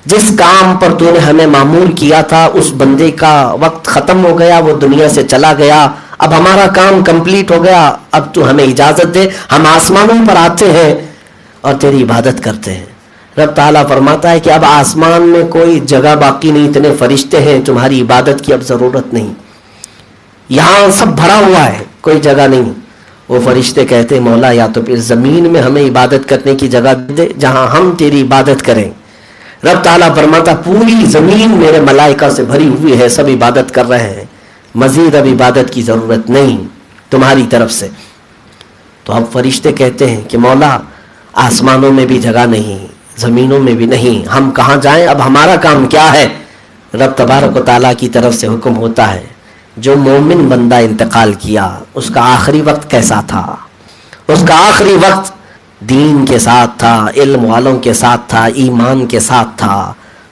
جس کام پر تو نے ہمیں مامور کیا تھا اس بندے کا وقت ختم ہو گیا، وہ دنیا سے چلا گیا، اب ہمارا کام کمپلیٹ ہو گیا، اب تو ہمیں اجازت دے، ہم آسمانوں پر آتے ہیں اور تیری عبادت کرتے ہیں۔ رب تعالیٰ فرماتا ہے کہ اب آسمان میں کوئی جگہ باقی نہیں، اتنے فرشتے ہیں، تمہاری عبادت کی اب ضرورت نہیں، یہاں سب بھرا ہوا ہے، کوئی جگہ نہیں۔ وہ فرشتے کہتے ہیں مولا یا تو پھر زمین میں ہمیں عبادت کرنے کی جگہ دے جہاں ہم تیری عبادت کریں۔ رب تعالیٰ فرماتا پوری زمین میرے ملائکہ سے بھری ہوئی ہے، سب عبادت کر رہے ہیں، مزید اب عبادت کی ضرورت نہیں تمہاری طرف سے۔ تو اب فرشتے کہتے ہیں کہ مولا آسمانوں میں بھی جگہ نہیں، زمینوں میں بھی نہیں، ہم کہاں جائیں، اب ہمارا کام کیا ہے؟ رب تبارک و تعالیٰ کی طرف سے حکم ہوتا ہے جو مومن بندہ انتقال کیا اس کا آخری وقت کیسا تھا؟ اس کا آخری وقت دین کے ساتھ تھا، علم والوں کے ساتھ تھا، ایمان کے ساتھ تھا۔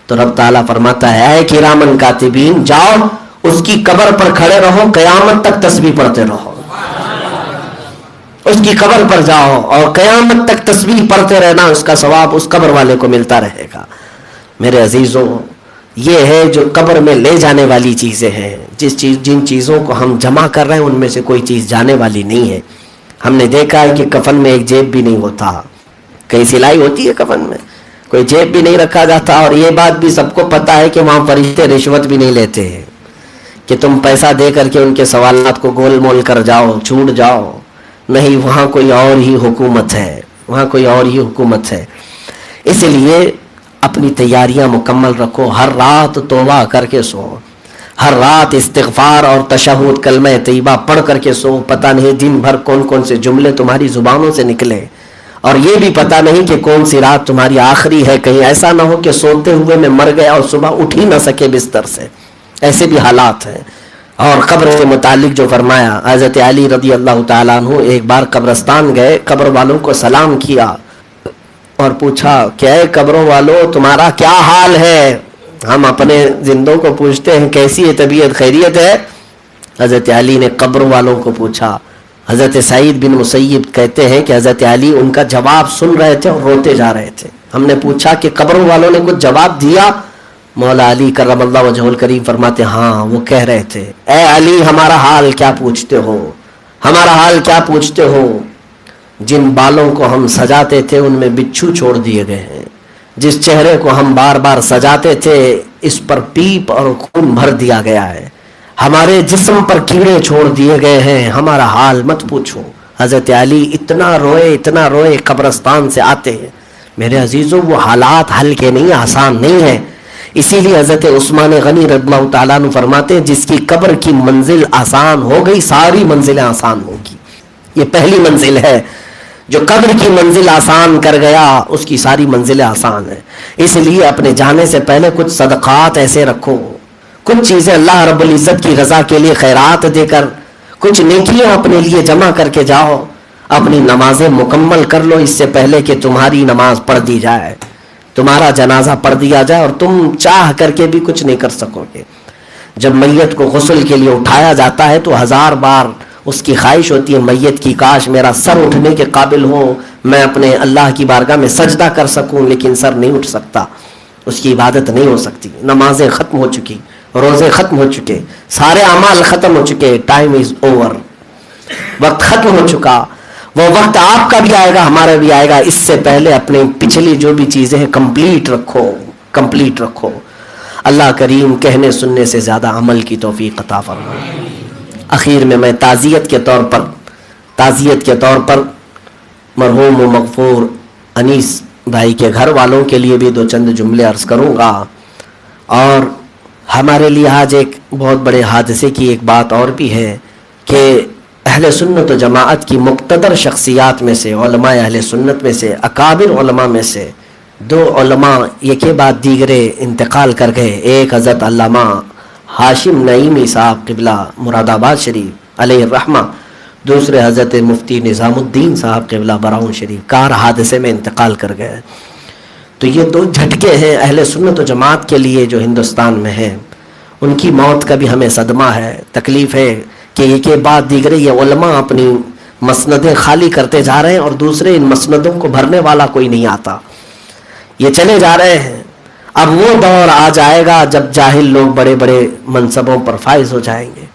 تو رب تعالیٰ فرماتا ہے اے کرامن کاتبین، جاؤ اس کی قبر پر کھڑے رہو، قیامت تک تسبیح پڑھتے رہو، اس کی قبر پر جاؤ اور قیامت تک تسبیح پڑھتے رہنا، اس کا ثواب اس قبر والے کو ملتا رہے گا۔ میرے عزیزوں، یہ ہے جو قبر میں لے جانے والی چیزیں ہیں، جن چیزوں کو ہم جمع کر رہے ہیں ان میں سے کوئی چیز جانے والی نہیں ہے۔ ہم نے دیکھا ہے کہ کفن میں ایک جیب بھی نہیں ہوتا، کئی سلائی ہوتی ہے کفن میں، کوئی جیب بھی نہیں رکھا جاتا، اور یہ بات بھی سب کو پتا ہے کہ وہاں فرشتے رشوت بھی نہیں لیتے ہیں کہ تم پیسہ دے کر کے ان کے سوالات کو گول مول کر جاؤ، چھوٹ جاؤ، نہیں، وہاں کوئی اور ہی حکومت ہے، وہاں کوئی اور ہی حکومت ہے۔ اس لیے اپنی تیاریاں مکمل رکھو، ہر رات توبہ کر کے سو، ہر رات استغفار اور تشہد کلمہ طیبہ پڑھ کر کے سو، پتہ نہیں دن بھر کون کون سے جملے تمہاری زبانوں سے نکلے، اور یہ بھی پتہ نہیں کہ کون سی رات تمہاری آخری ہے، کہیں ایسا نہ ہو کہ سوتے ہوئے میں مر گیا اور صبح اٹھ ہی نہ سکے بستر سے، ایسے بھی حالات ہیں۔ اور قبر سے متعلق جو فرمایا، حضرت علی رضی اللہ تعالیٰ عنہ ایک بار قبرستان گئے، قبر والوں کو سلام کیا اور پوچھا کہ اے قبروں والوں تمہارا کیا حال ہے؟ ہم اپنے زندوں کو پوچھتے ہیں کیسی ہے طبیعت، خیریت ہے؟ حضرت علی نے قبر والوں کو پوچھا۔ حضرت سعید بن مسیب کہتے ہیں کہ حضرت علی ان کا جواب سن رہے تھے اور روتے جا رہے تھے۔ ہم نے پوچھا کہ قبروں والوں نے کچھ جواب دیا؟ مولا علی کرم اللہ وجہہ الکریم فرماتے ہاں، وہ کہہ رہے تھے اے علی ہمارا حال کیا پوچھتے ہو، ہمارا حال کیا پوچھتے ہو، جن بالوں کو ہم سجاتے تھے ان میں بچھو چھوڑ دیے گئے ہیں، جس چہرے کو ہم بار بار سجاتے تھے اس پر پیپ اور خون بھر دیا گیا ہے، ہمارے جسم پر کیڑے چھوڑ دیے گئے ہیں، ہمارا حال مت پوچھو۔ حضرت علی اتنا روئے قبرستان سے آتے ہیں۔ میرے عزیزوں، وہ حالات ہلکے نہیں، آسان نہیں ہیں۔ اسی لیے حضرت عثمان غنی رضی اللہ تعالیٰ عنہ فرماتے ہیں جس کی قبر کی منزل آسان ہو گئی ساری منزلیں آسان ہوگی۔ یہ پہلی منزل ہے، جو قبر کی منزل آسان کر گیا اس کی ساری منزلیں آسان ہیں۔ اس لیے اپنے جانے سے پہلے کچھ صدقات ایسے رکھو، کچھ چیزیں اللہ رب العزت کی رضا کے لیے خیرات دے کر، کچھ نیکیاں اپنے لیے جمع کر کے جاؤ، اپنی نمازیں مکمل کر لو اس سے پہلے کہ تمہاری نماز پڑھ دی جائے، تمہارا جنازہ پڑھ دیا جائے اور تم چاہ کر کے بھی کچھ نہیں کر سکو گے۔ جب میت کو غسل کے لیے اٹھایا جاتا ہے تو ہزار بار اس کی خواہش ہوتی ہے میت کی کاش میرا سر اٹھنے کے قابل ہو، میں اپنے اللہ کی بارگاہ میں سجدہ کر سکوں، لیکن سر نہیں اٹھ سکتا، اس کی عبادت نہیں ہو سکتی، نمازیں ختم ہو چکی، روزے ختم ہو چکے، سارے اعمال ختم ہو چکے، ٹائم از اوور، وقت ختم ہو چکا۔ وہ وقت آپ کا بھی آئے گا، ہمارا بھی آئے گا، اس سے پہلے اپنے پچھلی جو بھی چیزیں ہیں کمپلیٹ رکھو۔ اللہ کریم کہنے سننے سے زیادہ عمل کی توفیق عطا فرمائے۔ اخیر میں تعزیت کے طور پر مرحوم و مغفور انیس بھائی کے گھر والوں کے لیے بھی دو چند جملے عرض کروں گا، اور ہمارے لیے آج ایک بہت بڑے حادثے کی ایک بات اور بھی ہے کہ اہل سنت و جماعت کی مقتدر شخصیات میں سے، علماء اہل سنت میں سے، اکابر علماء میں سے دو علماء ایک بعد دیگرے انتقال کر گئے۔ ایک حضرت علامہ ہاشم نعیمی صاحب قبلہ مراد آباد شریف علیہ الرحمہ، دوسرے حضرت مفتی نظام الدین صاحب قبلہ براؤن شریف کار حادثے میں انتقال کر گئے۔ تو یہ دو جھٹکے ہیں اہل سنت و جماعت کے لیے جو ہندوستان میں ہیں، ان کی موت کا بھی ہمیں صدمہ ہے، تکلیف ہے کہ ایک بعد دیگرے یہ علماء اپنی مسندیں خالی کرتے جا رہے ہیں اور دوسرے ان مسندوں کو بھرنے والا کوئی نہیں آتا، یہ چلے جا رہے ہیں۔ اب وہ دور آ جائے گا جب جاہل لوگ بڑے بڑے منصبوں پر فائز ہو جائیں گے،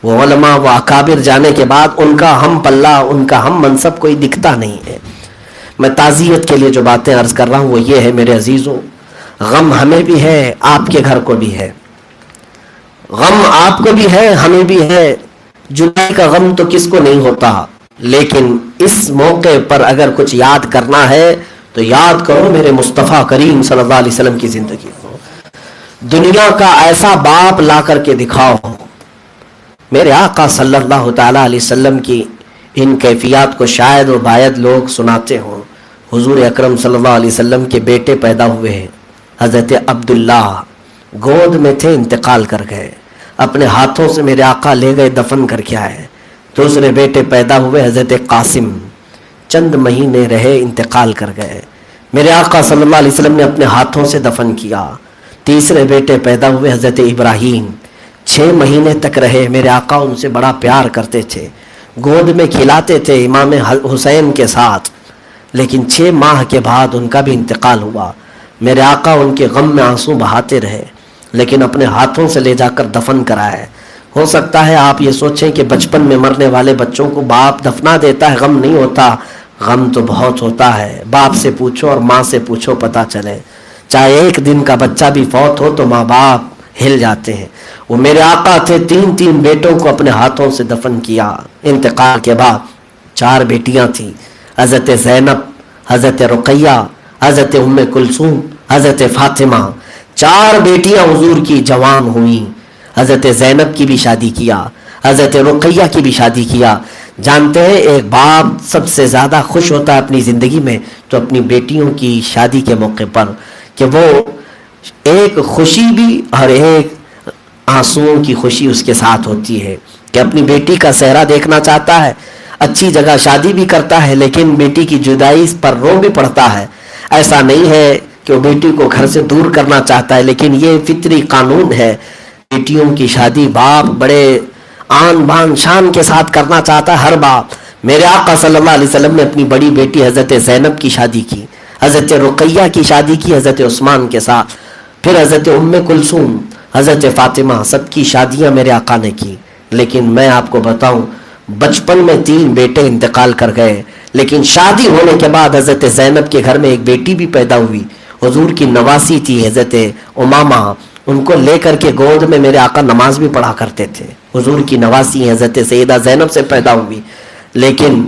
وہ علماء و اکابر جانے کے بعد ان کا ہم پلہ، ان کا ہم منصب کوئی دکھتا نہیں ہے۔ میں تعزیت کے لیے جو باتیں عرض کر رہا ہوں وہ یہ ہے میرے عزیزوں، غم ہمیں بھی ہے، آپ کے گھر کو بھی ہے، غم آپ کو بھی ہے، ہمیں بھی ہے۔ جدائی کا غم تو کس کو نہیں ہوتا، لیکن اس موقع پر اگر کچھ یاد کرنا ہے تو یاد کرو میرے مصطفیٰ کریم صلی اللہ علیہ وسلم کی زندگی کو۔ دنیا کا ایسا باپ لا کر کے دکھاؤ، میرے آقا صلی اللہ تعالیٰ علیہ وسلم کی ان کیفیات کو شاید و باید لوگ سناتے ہوں۔ حضور اکرم صلی اللہ علیہ وسلم کے بیٹے پیدا ہوئے ہیں، حضرت عبداللہ گود میں تھے، انتقال کر گئے، اپنے ہاتھوں سے میرے آقا لے گئے، دفن کر کے آئے۔ دوسرے بیٹے پیدا ہوئے حضرت قاسم، چند مہینے رہے، انتقال کر گئے، میرے آقا صلی اللہ علیہ وسلم نے اپنے ہاتھوں سے دفن کیا۔ تیسرے بیٹے پیدا ہوئے حضرت ابراہیم، 6 مہینے تک رہے، میرے آقا ان سے بڑا پیار کرتے تھے، گود میں کھلاتے تھے امام حسین کے ساتھ، لیکن 6 ماہ کے بعد ان کا بھی انتقال ہوا۔ میرے آقا ان کے غم میں آنسو بہاتے رہے، لیکن اپنے ہاتھوں سے لے جا کر دفن کرائے۔ ہو سکتا ہے آپ یہ سوچیں کہ بچپن میں مرنے والے بچوں کو باپ دفنا دیتا ہے، غم نہیں ہوتا، غم تو بہت ہوتا ہے۔ باپ سے پوچھو اور ماں سے پوچھو، پتہ چلے، چاہے 1 دن کا بچہ بھی فوت ہو تو ماں باپ ہل جاتے ہیں۔ وہ میرے آقا تھے، 3 بیٹوں کو اپنے ہاتھوں سے دفن کیا۔ انتقال کے بعد 4 بیٹیاں تھیں، حضرت زینب، حضرت رقیہ، حضرت ام کلثوم، حضرت فاطمہ۔ 4 بیٹیاں حضور کی جوان ہوئیں۔ حضرت زینب کی بھی شادی کیا، حضرت رقیہ کی بھی شادی کیا۔ جانتے ہیں ایک باپ سب سے زیادہ خوش ہوتا ہے اپنی زندگی میں تو اپنی بیٹیوں کی شادی کے موقع پر، کہ وہ ایک خوشی بھی اور ایک آنسوؤں کی خوشی اس کے ساتھ ہوتی ہے، کہ اپنی بیٹی کا چہرہ دیکھنا چاہتا ہے، اچھی جگہ شادی بھی کرتا ہے، لیکن بیٹی کی جدائی پر رو بھی پڑتا ہے۔ ایسا نہیں ہے کہ وہ بیٹی کو گھر سے دور کرنا چاہتا ہے، لیکن یہ فطری قانون ہے، بیٹیوں کی شادی باپ بڑے آن بان شان کے ساتھ کرنا چاہتا ہے، ہر باپ۔ میرے آقا صلی اللہ علیہ وسلم نے اپنی بڑی بیٹی حضرت زینب کی شادی کی، حضرت رقیہ کی شادی کی حضرت عثمان کے ساتھ، پھر حضرت ام کلثوم، حضرت فاطمہ، سب کی شادیاں میرے آقا نے کی۔ لیکن میں آپ کو بتاؤں، بچپن میں 3 بیٹے انتقال کر گئے، لیکن شادی ہونے کے بعد حضرت زینب کے گھر میں ایک بیٹی بھی پیدا ہوئی، حضور کی نواسی تھی حضرت امامہ، ان کو لے کر کے گود میں میرے آقا نماز بھی پڑھا کرتے تھے۔ حضور کی نواسی حضرت سیدہ زینب سے پیدا ہوئی، لیکن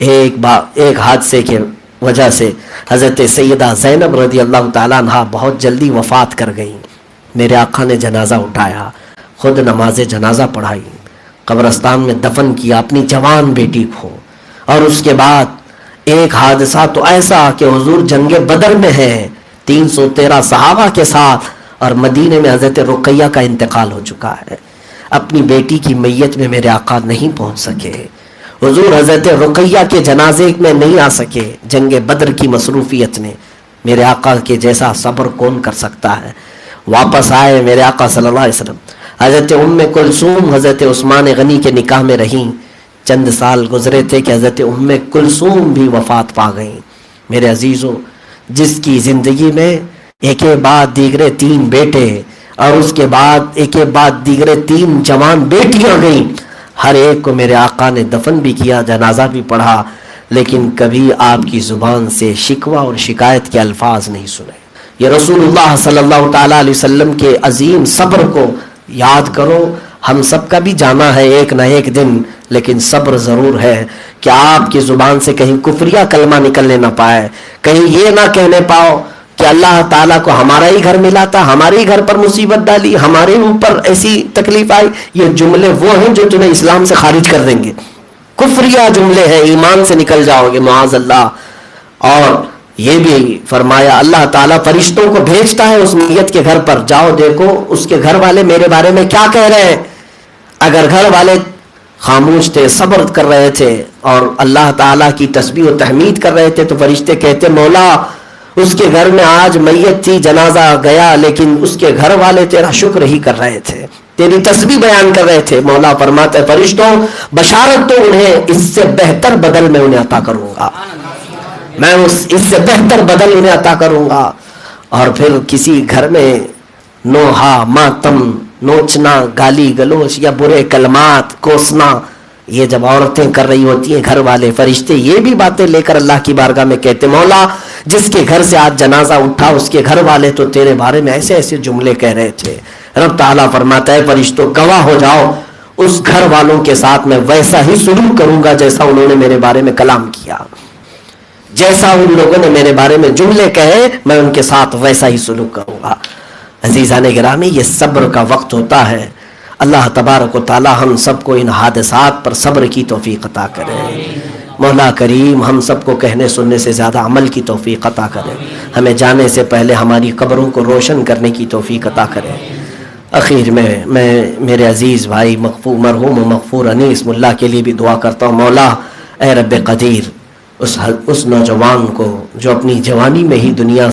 ایک حادثے کے وجہ سے حضرت سیدہ زینب رضی اللہ تعالیٰ عنہ بہت جلدی وفات کر گئیں۔ میرے آقا نے جنازہ اٹھایا، خود نماز جنازہ پڑھائی، قبرستان میں دفن کیا اپنی جوان بیٹی کو۔ اور اس کے بعد ایک حادثہ تو ایسا کہ حضور جنگ بدر میں ہیں 313 صحابہ کے ساتھ، اور مدینے میں حضرت رقیہ کا انتقال ہو چکا ہے۔ اپنی بیٹی کی میت میں میرے آقا نہیں پہنچ سکے، حضور حضرت رقیہ کے جنازے میں نہیں آ سکے، جنگ بدر کی مصروفیت نے۔ میرے آقا کے جیسا صبر کون کر سکتا ہے؟ واپس آئے میرے آقا صلی اللہ علیہ وسلم، حضرت ام کلثوم حضرت عثمان غنی کے نکاح میں رہیں۔ چند سال گزرے تھے کہ حضرت ام کلثوم بھی وفات پا گئیں۔ میرے عزیزوں، جس کی زندگی میں ایک کے بعد دیگرے 3 بیٹے اور اس کے بعد ایک کے بعد دیگرے 3 جوان بیٹیاں گئیں، ہر ایک کو میرے آقا نے دفن بھی کیا، جنازہ بھی پڑھا، لیکن کبھی آپ کی زبان سے شکوہ اور شکایت کے الفاظ نہیں سنے۔ یہ رسول اللہ صلی اللہ تعالیٰ علیہ وسلم کے عظیم صبر کو یاد کرو۔ ہم سب کا بھی جانا ہے ایک نہ ایک دن، لیکن صبر ضرور ہے کہ آپ کی زبان سے کہیں کفریہ کلمہ نکلنے نہ پائے، کہیں یہ نہ کہنے پاؤ کہ اللہ تعالیٰ کو ہمارا ہی گھر ملا تھا، ہمارے ہی گھر پر مصیبت ڈالی، ہمارے اوپر ایسی تکلیف آئی۔ یہ جملے وہ ہیں جو تمہیں اسلام سے خارج کر دیں گے، کفریہ جملے ہیں، ایمان سے نکل جاؤ گے معاذ اللہ۔ اور یہ بھی فرمایا اللہ تعالیٰ فرشتوں کو بھیجتا ہے اس میت کے گھر پر، جاؤ دیکھو اس کے گھر والے میرے بارے میں کیا کہہ رہے ہیں۔ اگر گھر والے خاموش تھے، صبر کر رہے تھے اور اللہ تعالیٰ کی تسبیح و تحمید کر رہے تھے، تو فرشتے کہتے مولا اس کے گھر میں آج میت تھی، جنازہ گیا، لیکن اس کے گھر والے تیرا شکر ہی کر رہے تھے، تیری تسبیح بیان کر رہے تھے۔ مولا فرماتے فرشتوں بشارت تو انہیں اس سے بہتر بدل میں انہیں عطا کروں گا، میں اس سے بہتر بدل انہیں عطا کروں گا۔ اور پھر کسی گھر میں نوحہ ماتم نوچنا، گالی گلوچ یا برے کلمات کوسنا، یہ جب عورتیں کر رہی ہوتی ہیں، گھر والے فرشتے یہ بھی باتیں لے کر اللہ کی بارگاہ میں کہتے مولا جس کے گھر سے آج جنازہ اٹھا اس کے گھر والے تو تیرے بارے میں ایسے ایسے جملے کہہ رہے تھے. رب تعالیٰ فرماتا ہے فرشتوں گواہ ہو جاؤ، اس گھر والوں کے ساتھ میں ویسا ہی سلوک کروں گا جیسا انہوں نے میرے بارے میں کلام کیا، جیسا ان لوگوں نے میرے بارے میں جملے کہے میں ان کے ساتھ ویسا ہی سلوک کروں گا. عزیزان گرامی، یہ صبر کا وقت ہوتا ہے. اللہ تبارک و تعالی ہم سب کو ان حادثات پر صبر کی توفیق عطا کرے. مولا کریم ہم سب کو کہنے سننے سے زیادہ عمل کی توفیق عطا کرے. ہمیں جانے سے پہلے ہماری قبروں کو روشن کرنے کی توفیق عطا کرے. اخیر میں میرے عزیز بھائی مرحوم و مغفور انیس ملا کے لیے بھی دعا کرتا ہوں. مولا اے رب قدیر اس نوجوان کو جو اپنی جوانی میں ہی دنیا